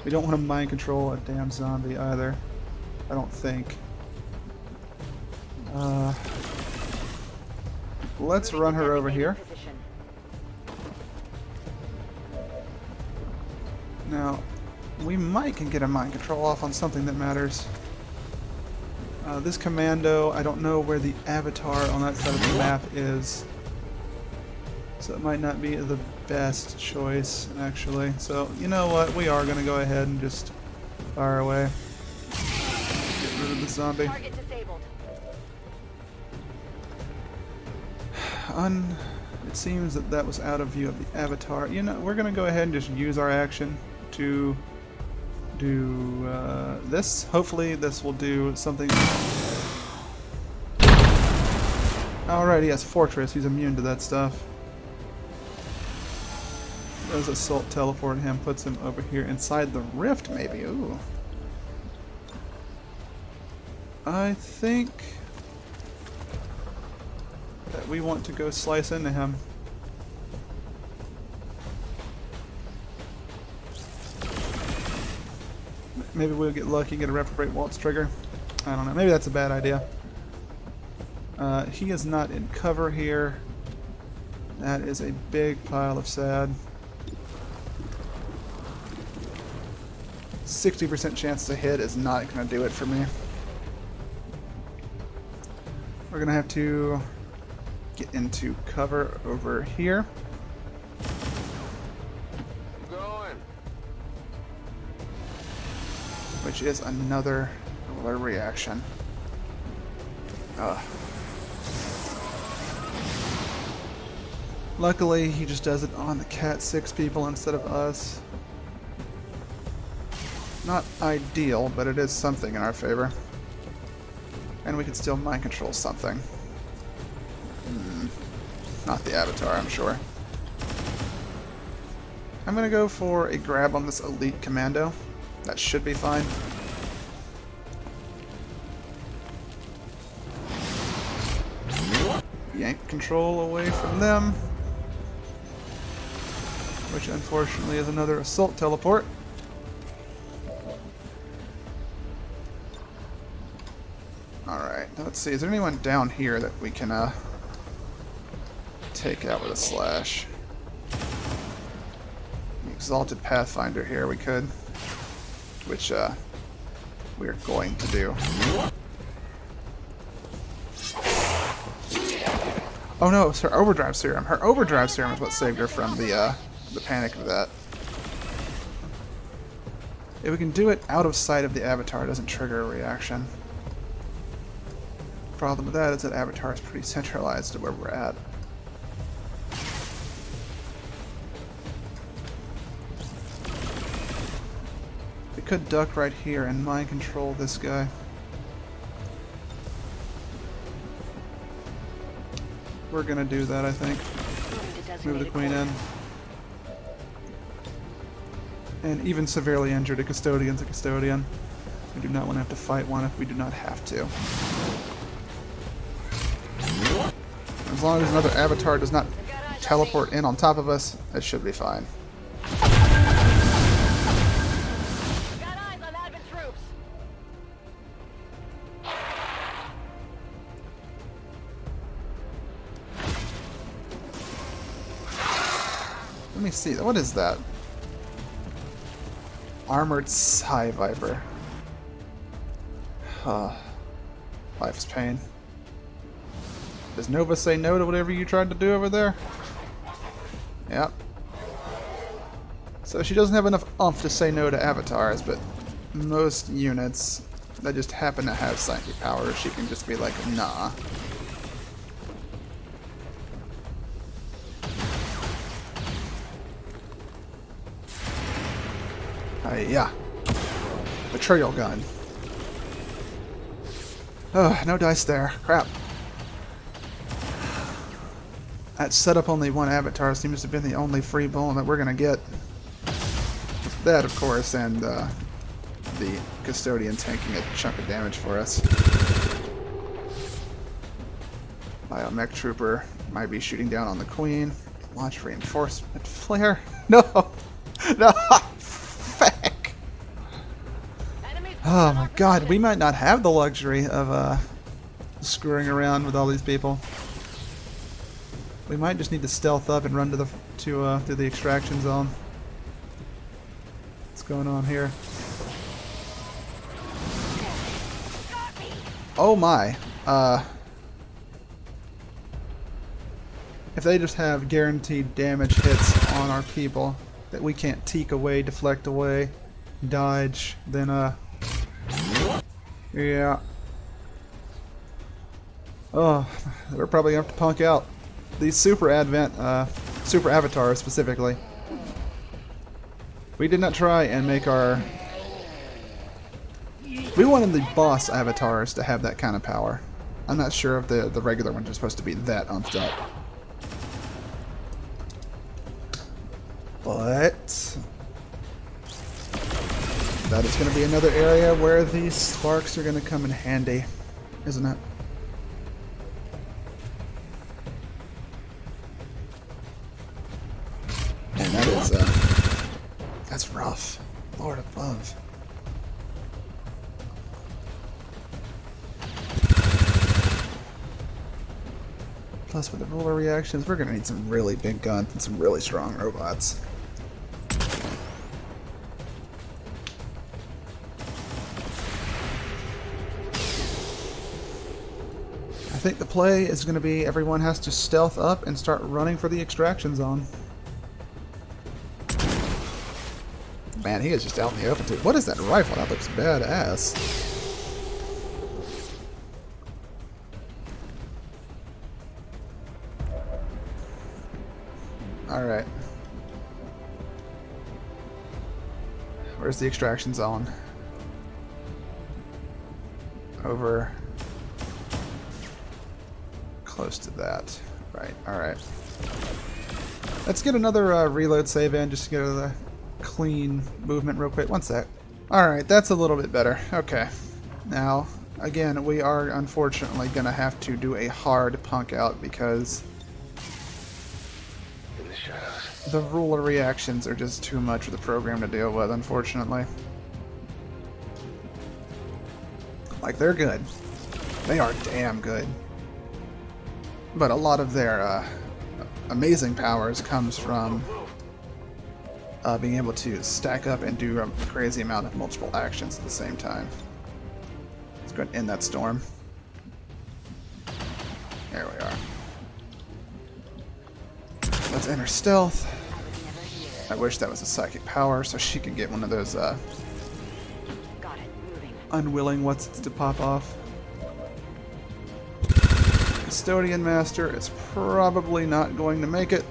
We don't want to mind control a damn zombie either. I don't think. Let's run her over here. Now, we might can get a mind control off on something that matters. This commando, I don't know where the avatar on that side of the map is. So it might not be the best choice, actually. So, you know what? We are going to go ahead and just fire away. Get rid of the zombie. Target disabled. It seems that that was out of view of the avatar. You know, we're going to go ahead and just use our action to do this. Hopefully this will do something. Alright, he has Fortress. He's immune to that stuff. Does assault teleport him, puts him over here inside the rift, maybe. Ooh. I think that we want to go slice into him. Maybe we'll get lucky, get a reprobate waltz trigger. I don't know. Maybe that's a bad idea. He is not in cover here. That is a big pile of sad. 60% chance to hit is not going to do it for me. We're going to have to get into cover over here. Going. Which is another reaction. Luckily, he just does it on the Cat 6 people instead of us. Not ideal, but it is something in our favor. And we can still mind control something. Not the avatar, I'm sure. I'm gonna go for a grab on this elite commando. That should be fine. Yank control away from them. Which unfortunately is another assault teleport. Alright, let's see. Is there anyone down here that we can take out with a slash? The Exalted Pathfinder here we could. Which we're going to do. Oh no, it's her overdrive serum. Her overdrive serum is what saved her from the panic of that. If we can do it out of sight of the avatar, it doesn't trigger a reaction. Problem with that is that avatar is pretty centralized to where we're at. We could duck right here and mind control this guy. We're gonna do that, I think. Move the queen in. And even severely injured, a custodian's a custodian. We do not want to have to fight one if we do not have to. As long as another avatar does not teleport in on top of us, it should be fine. Got eyes on Advent troops. Let me see. What is that? Armored Psy Viper. Life's pain. Does Nova say no to whatever you tried to do over there? Yep. So she doesn't have enough oomph to say no to avatars, but most units that just happen to have psychic powers, she can just be like, nah. Yeah. Betrayal gun. Oh, no dice there. Crap. That setup only one avatar seems to have been the only free bone that we're gonna get. That, of course, and the custodian tanking a chunk of damage for us. Biomech trooper might be shooting down on the queen. Launch reinforcement flare. No! No! Feck! Oh my god, we might not have the luxury of screwing around with all these people. We might just need to stealth up and run to the through the extraction zone. going on here? Oh my. If they just have guaranteed damage hits on our people that we can't teak away, deflect away, dodge, then yeah. Oh, we're probably gonna have to punk out these super avatars specifically. We did not try and make our... We wanted the boss avatars to have that kind of power. I'm not sure if the regular ones are supposed to be that umped up. But that is going to be another area where these sparks are going to come in handy, isn't it? And that is, that's rough. Lord above. Plus, with the ruler reactions, we're going to need some really big guns and some really strong robots. I think the play is going to be everyone has to stealth up and start running for the extraction zone. Man, he is just out in the open too. What is that rifle? That looks badass. Alright. Where's the extraction zone? Over close to that. Right, alright. Let's get another reload save in just to get a clean movement real quick. One sec. Alright, that's a little bit better. Okay. Now, again, we are unfortunately going to have to do a hard punk out because the ruler reactions are just too much for the program to deal with, unfortunately. Like, they're good. They are damn good. But a lot of their amazing powers comes from being able to stack up and do a crazy amount of multiple actions at the same time. Let's go ahead and end that storm. There we are. Let's enter stealth. I wish that was a psychic power so she could get one of those Got it. Moving. unwilling what's to pop off. Custodian Master is probably not going to make it.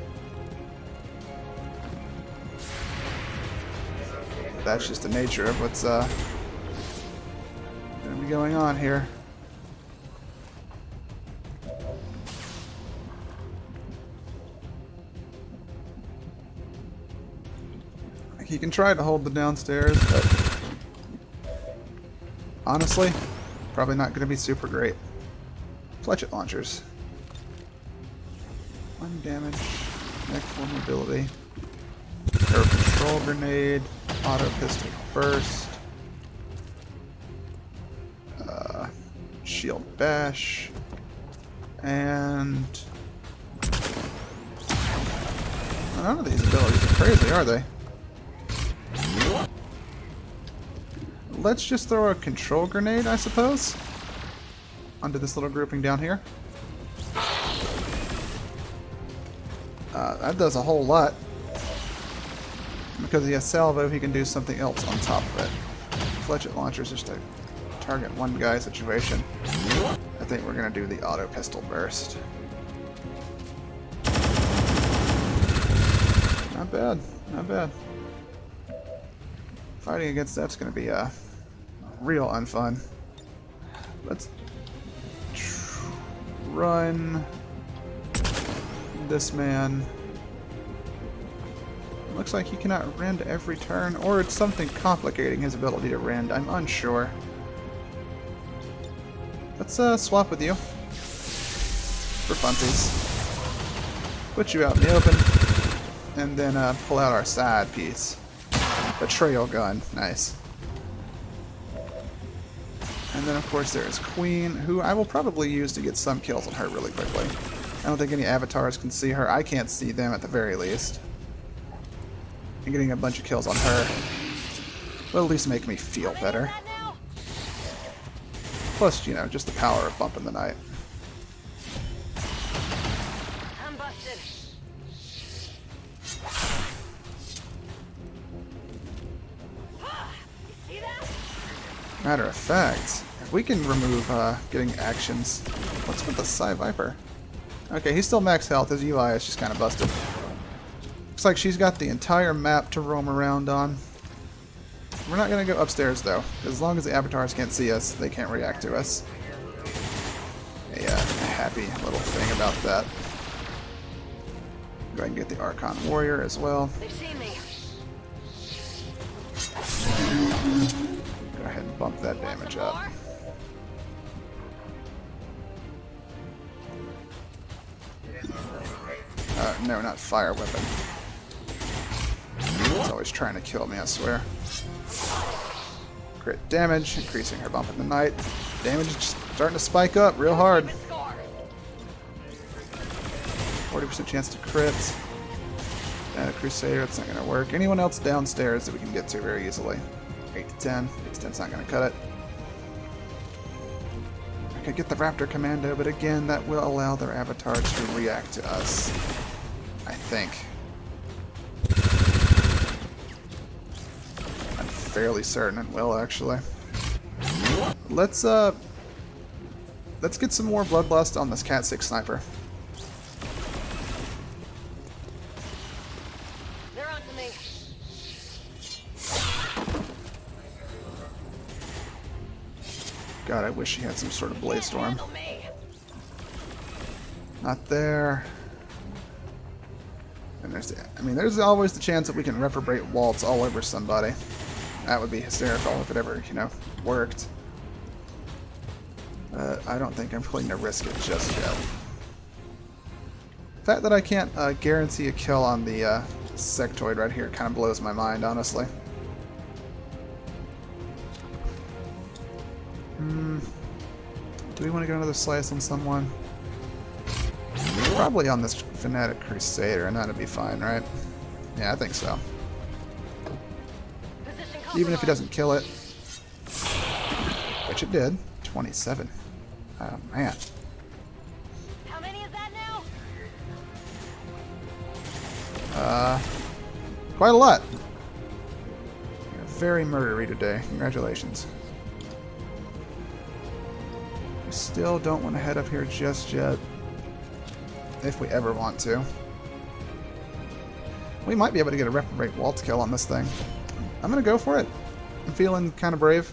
That's just the nature of what's going to be going on here. He can try to hold the downstairs, but honestly, probably not going to be super great. Fletchet launchers. 1 damage, next 1 mobility. Air control grenade, auto pistol burst, shield bash, and none of these abilities are crazy, are they? Let's just throw a control grenade, I suppose, onto this little grouping down here. That does a whole lot. Because he has salvo, he can do something else on top of it. Fletchet launcher is just a target one guy situation. I think we're going to do the auto pistol burst. Not bad, not bad. Fighting against that's going to be real unfun. Let's run this man. Looks like he cannot rend every turn, or it's something complicating his ability to rend. I'm unsure. Let's swap with you. For funsies. Put you out in the open. And then pull out our side piece. Betrayal gun. Nice. And then of course there is Queen, who I will probably use to get some kills on her really quickly. I don't think any avatars can see her. I can't see them at the very least. And getting a bunch of kills on her Will at least make me feel better. That now? Plus, you know, just the power of bumping the night. I'm busted. You see that? Matter of fact, if we can remove getting actions. What's with the Psy Viper? Okay, he's still max health. His UI is just kind of busted. Looks like she's got the entire map to roam around on. We're not going to go upstairs, though. As long as the avatars can't see us, they can't react to us. A happy little thing about that. Go ahead and get the Archon Warrior as well. They've seen me. Go ahead and bump that damage up. More? No, not fire weapon. He's always trying to kill me, I swear. Crit damage, increasing her bump in the night. Damage is just starting to spike up real hard. Keep it score. 40% chance to crit. And a Crusader, that's not going to work. Anyone else downstairs that we can get to very easily? 8 to 10. 8 to 10's not going to cut it. I could get the Raptor Commando, but again, that will allow their avatar to react to us. I think. I'm fairly certain it will, actually. Let's get some more Bloodlust on this Cat 6 sniper. They're on to me. God, I wish he had some sort of Blade Storm. Handle me. Not there. And there's always the chance that we can reprobate waltz all over somebody. That would be hysterical if it ever, worked. I don't think I'm willing to risk it just yet. The fact that I can't guarantee a kill on the sectoid right here kind of blows my mind, honestly. Do we want to get another slice on someone? Probably on this Fanatic Crusader, and that'd be fine, right? Yeah, I think so. Position Even if he compromised. doesn't kill it. Which it did. 27. Oh, man. How many is that now? Quite a lot. You're very murdery today. Congratulations. We still don't want to head up here just yet. If we ever want to. We might be able to get a reprobate waltz kill on this thing. I'm gonna go for it. I'm feeling kind of brave.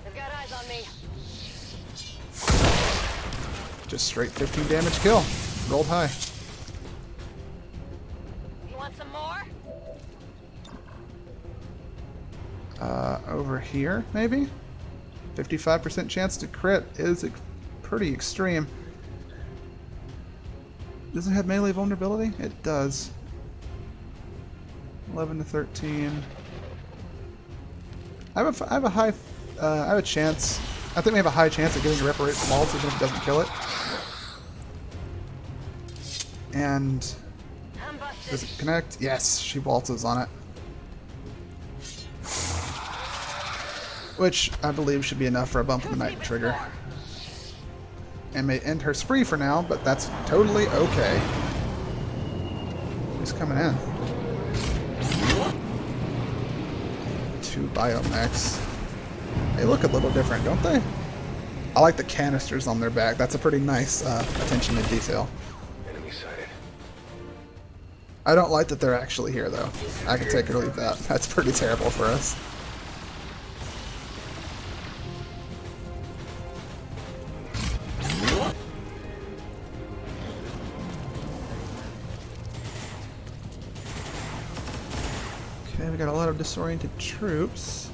They've got eyes on me. Just straight 15 damage kill. Rolled high. You want some more? Over here, maybe? 55% chance to crit is pretty extreme. Does it have melee vulnerability? It does. 11 to 13. I have a chance. I think we have a high chance of getting a reparate waltz even if it doesn't kill it. And I'm busted. does it connect? Yes, she waltzes on it. Which I believe should be enough for a bump in the night trigger. And may end her spree for now, but that's totally okay. He's coming in. 2 biomechs. They look a little different, don't they? I like the canisters on their back. That's a pretty nice attention to detail. Enemy sighted. I don't like that they're actually here, though. I can take it or leave that. That's pretty terrible for us. Okay, we got a lot of disoriented troops.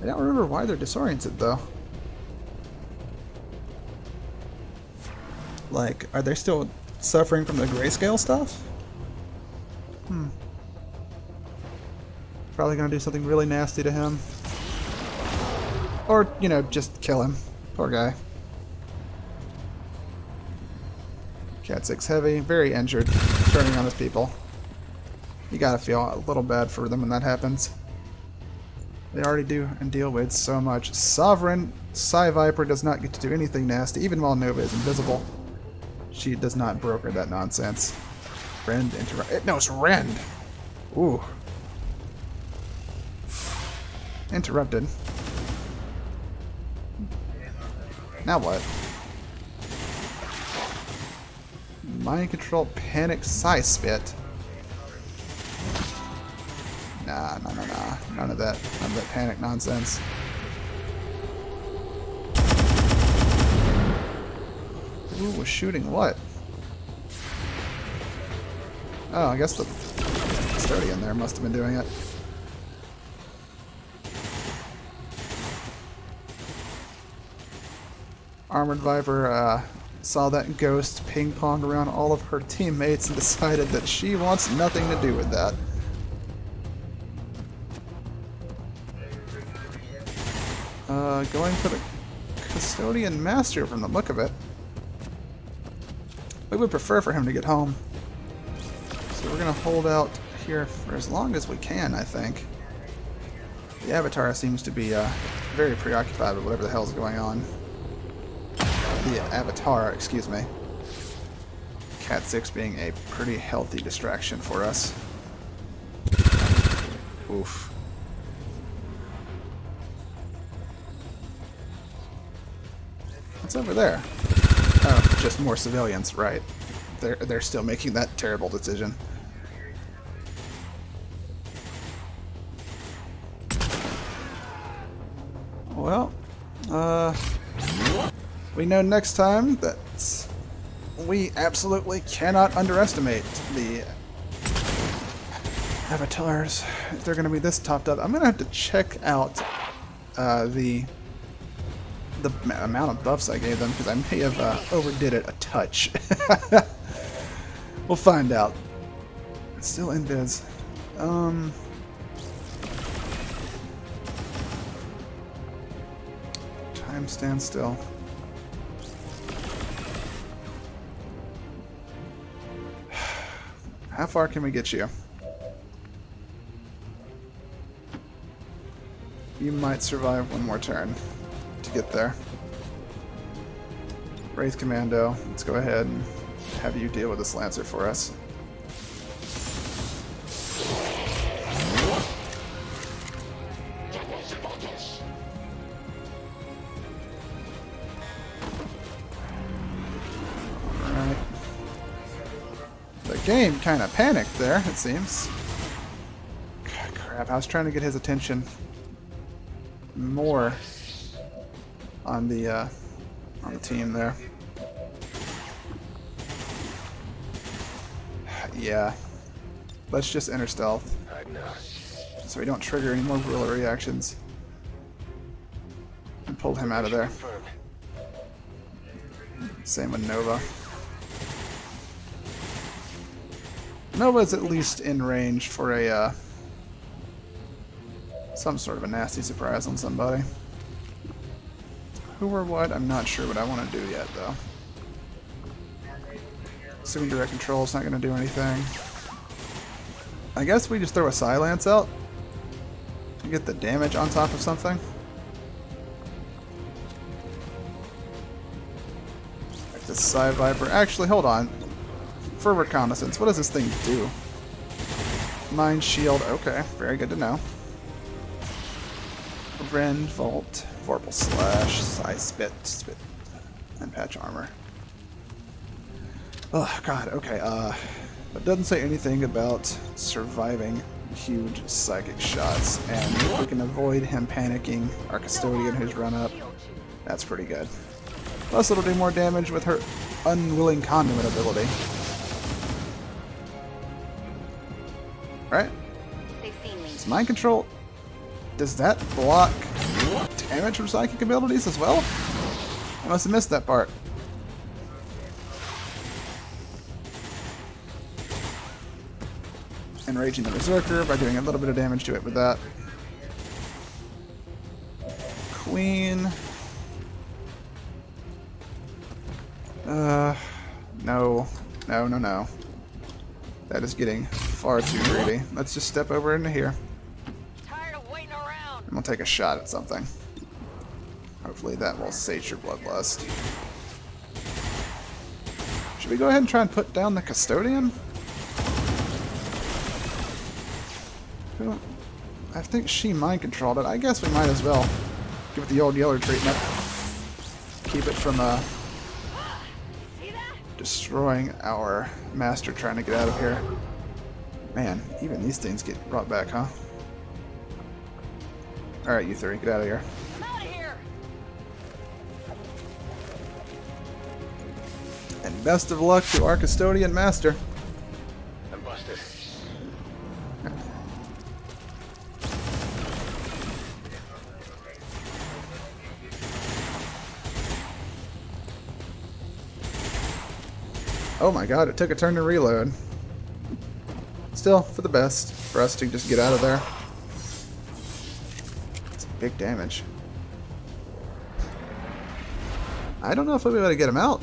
I don't remember why they're disoriented, though. Like, are they still suffering from the grayscale stuff? Probably gonna do something really nasty to him. Or, just kill him. Poor guy. Cat 6 heavy, very injured, turning on his people. You gotta feel a little bad for them when that happens. They already do and deal with so much. Sovereign Psy Viper does not get to do anything nasty, even while Nova is invisible. She does not broker that nonsense. Rend interrupt. No, it's Rend. Ooh. Interrupted. Now what? Mind control, panic, Psy Spit. Nah. None of that panic nonsense. Who was shooting what? Oh, I guess the custodian there must have been doing it. Armored Viper saw that ghost ping-pong around all of her teammates and decided that she wants nothing to do with that. Going for the Custodian Master from the look of it. We would prefer for him to get home. So we're going to hold out here for as long as we can, I think. The Avatar seems to be very preoccupied with whatever the hell's going on. The Avatar, excuse me. Cat 6 being a pretty healthy distraction for us. Oof. What's over there? Oh, just more civilians, right. They're still making that terrible decision. Well, we know next time that we absolutely cannot underestimate the avatars. If they're going to be this topped up, I'm going to have to check out the amount of buffs I gave them, because I may have overdid it a touch. We'll find out. It's still invis. Time stands still. How far can we get you? You might survive one more turn to get there. Wraith Commando, let's go ahead and have you deal with this Lancer for us. Alright. The game kind of panicked there, it seems. God, crap, I was trying to get his attention more on the team there. Yeah. Let's just enter stealth, so we don't trigger any more guerrilla reactions. And pull him out of there. Same with Nova. Nova's at least in range for a some sort of a nasty surprise on somebody. Who or what, I'm not sure what I want to do yet, though. Assuming direct control is not going to do anything. I guess we just throw a Silence out to get the damage on top of something. Like this Psy Viper. Actually, hold on. For reconnaissance, what does this thing do? Mind Shield. Okay, very good to know. Rend, Vault, Vorpal Slash, Psy Spit, and Patch Armor. Oh god, okay, it doesn't say anything about surviving huge psychic shots, and if we can avoid him panicking our Custodian who's run up, that's pretty good. Plus it'll do more damage with her Unwilling Conduit ability. Right? They've seen me. Is Mind Control... Does that block damage from psychic abilities as well? I must have missed that part. Enraging the Berserker by doing a little bit of damage to it with that. Queen. No. That is getting far too greedy. Let's just step over into here. Tired of waiting around. And we'll take a shot at something. Hopefully that will sate your bloodlust. Should we go ahead and try and put down the custodian? I think she mind controlled it. I guess we might as well give it the old Yeller treatment. Keep it from See that? destroying our master trying to get out of here. Man, even these things get brought back, huh? Alright, you three, get out of here. I'm out of here. And best of luck to our custodian master. I'm busted. Oh my god, it took a turn to reload. Still, for the best, for us to just get out of there. It's big damage. I don't know if we'll be able to get him out.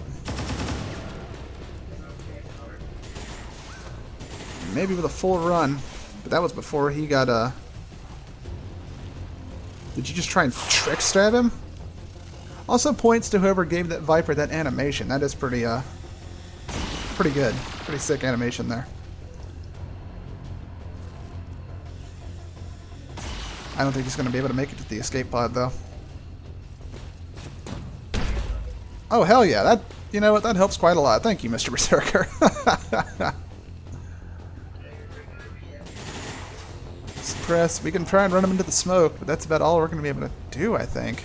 Maybe with a full run, but that was before he got Did you just try and trick stab him? Also points to whoever gave that Viper that animation. That is pretty pretty good. Pretty sick animation there. I don't think he's going to be able to make it to the escape pod, though. Oh, hell yeah. That, you know what? That helps quite a lot. Thank you, Mr. Berserker. Suppress. We can try and run him into the smoke, but that's about all we're going to be able to do, I think.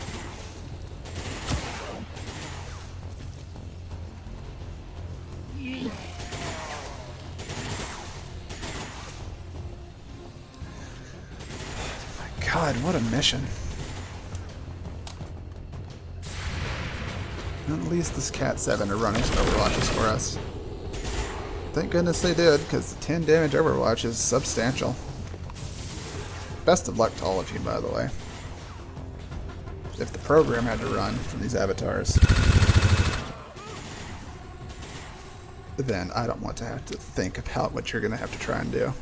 God, what a mission. At least this Cat 7 are running some overwatches for us. Thank goodness they did, because the 10 damage overwatch is substantial. Best of luck to all of you, by the way. If the program had to run from these avatars, then I don't want to have to think about what you're going to have to try and do.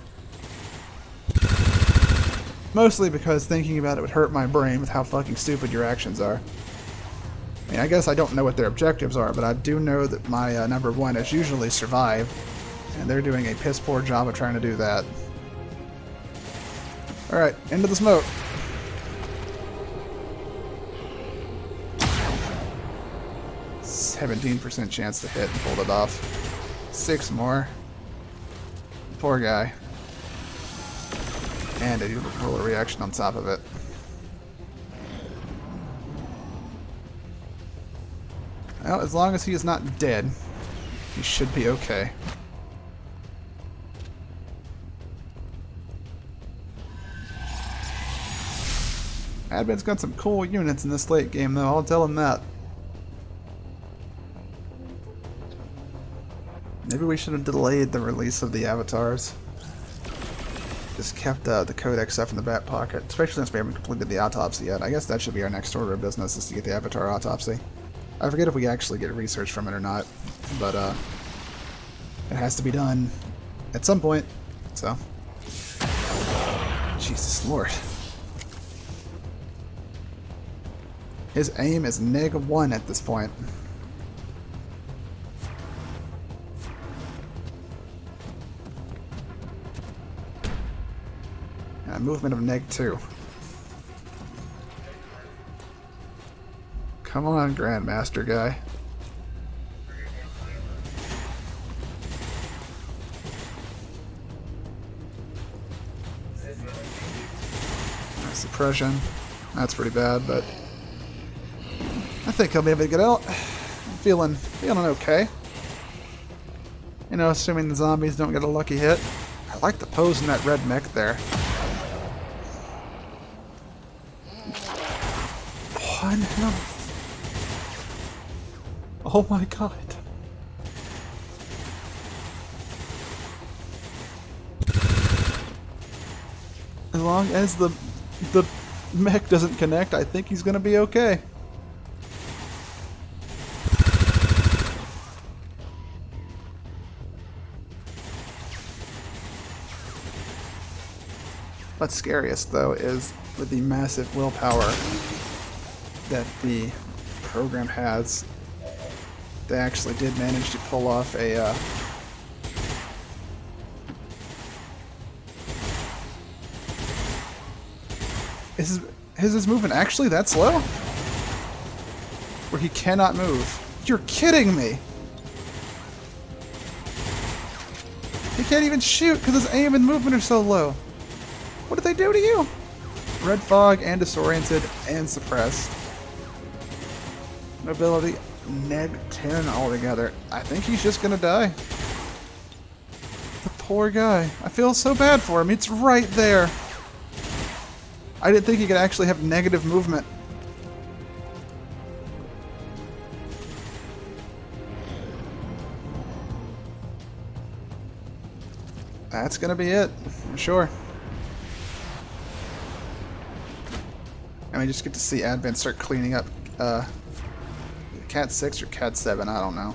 Mostly because thinking about it would hurt my brain with how fucking stupid your actions are. I mean, I guess I don't know what their objectives are, but I do know that my number one is usually survive, and they're doing a piss poor job of trying to do that. Alright, into the smoke. %17 chance to hit and pulled it off. 6 more. Poor guy. And a roll a reaction on top of it. Well, as long as he is not dead, he should be okay. Advin's got some cool units in this late game, though, I'll tell him that. Maybe we should have delayed the release of the avatars. Just kept the codex stuff in the back pocket, especially since we haven't completed the autopsy yet. I guess that should be our next order of business, is to get the avatar autopsy. I forget if we actually get research from it or not, but it has to be done at some point, so. Jesus Lord. His aim is -1 at this point. And a movement of -2. Come on, Grandmaster guy. Suppression. That's pretty bad, but I think he'll be able to get out. I'm feeling okay. You know, assuming the zombies don't get a lucky hit. I like the pose in that red mech there. One health. Oh my god. As long as the mech doesn't connect, I think he's gonna be okay. What's scariest, though, is with the massive willpower that the program has, they actually did manage to pull off a Is his movement actually that slow? Where he cannot move? You're kidding me! He can't even shoot because his aim and movement are so low. What did they do to you? Red fog and disoriented and suppressed. Mobility neg 10 altogether. I think he's just gonna die. The poor guy. I feel so bad for him. It's right there. I didn't think he could actually have negative movement. That's gonna be it, for sure. And we just get to see Advent start cleaning up Cat 6 or Cat 7, I don't know.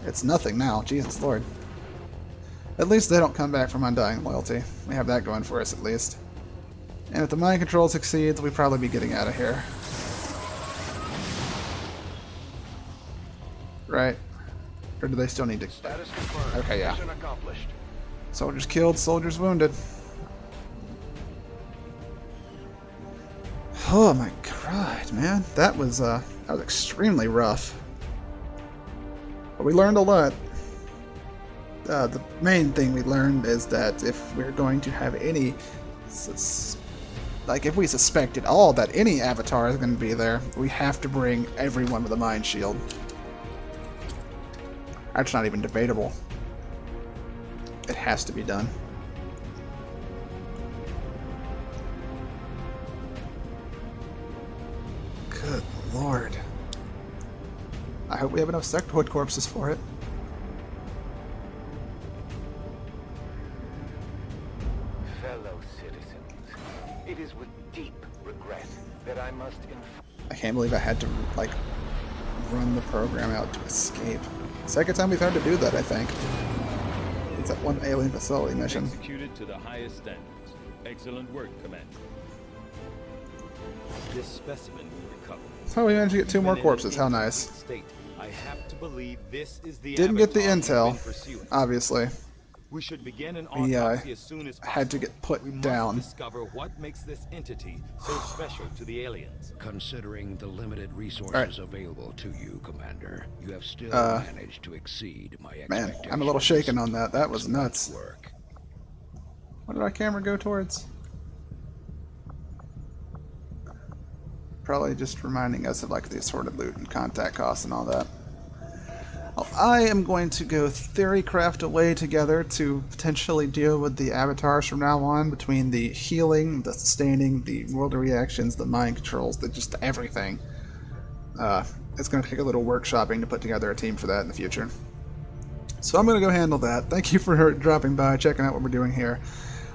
It's nothing now, Jesus Lord. At least they don't come back from Undying Loyalty. We have that going for us at least. And if the mind control succeeds, we'll probably be getting out of here. Right? Or do they still need to... Status confirmed. Okay, yeah. Mission accomplished. Soldiers killed, soldiers wounded. Oh my god, man. That was extremely rough. But we learned a lot. The main thing we learned is that if we're going to have any... if we suspect at all that any avatar is going to be there, we have to bring everyone with a mind shield. That's not even debatable. It has to be done. Good lord. I hope we have enough sectoid corpses for it. Fellow citizens, it is with deep regret that I must inform. I can't believe I had to, like, run the program out to escape. Second time we've had to do that, I think. It's that one alien facility mission. Executed to the highest standards. Excellent work, Commander. This specimen will recover. So we managed to get 2 more corpses. How nice. State. I have to believe this is the Didn't get the avatar we've been intel, pursuing. obviously. We should begin an We autopsy as soon as possible. had to get put we down. must discover what makes this entity so special to the aliens. Considering the limited resources Alright. available to you, Commander, you have still managed to exceed my Man, expectations. I'm a little shaken on that. That was nuts. Work. What did our camera go towards? Probably just reminding us of like the assorted loot and contact costs and all that. Well, I am going to go theorycraft away together to potentially deal with the avatars from now on, between the healing, the sustaining, the world reactions, the mind controls, just everything. It's going to take a little workshopping to put together a team for that in the future. So I'm going to go handle that. Thank you for dropping by, checking out what we're doing here.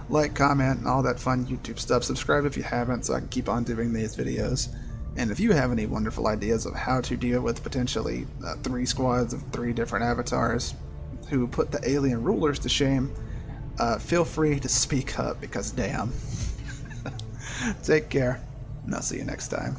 Like, comment, and all that fun YouTube stuff. Subscribe if you haven't so I can keep on doing these videos. And if you have any wonderful ideas of how to deal with potentially 3 squads of 3 different avatars who put the alien rulers to shame, feel free to speak up because damn. Take care, and I'll see you next time.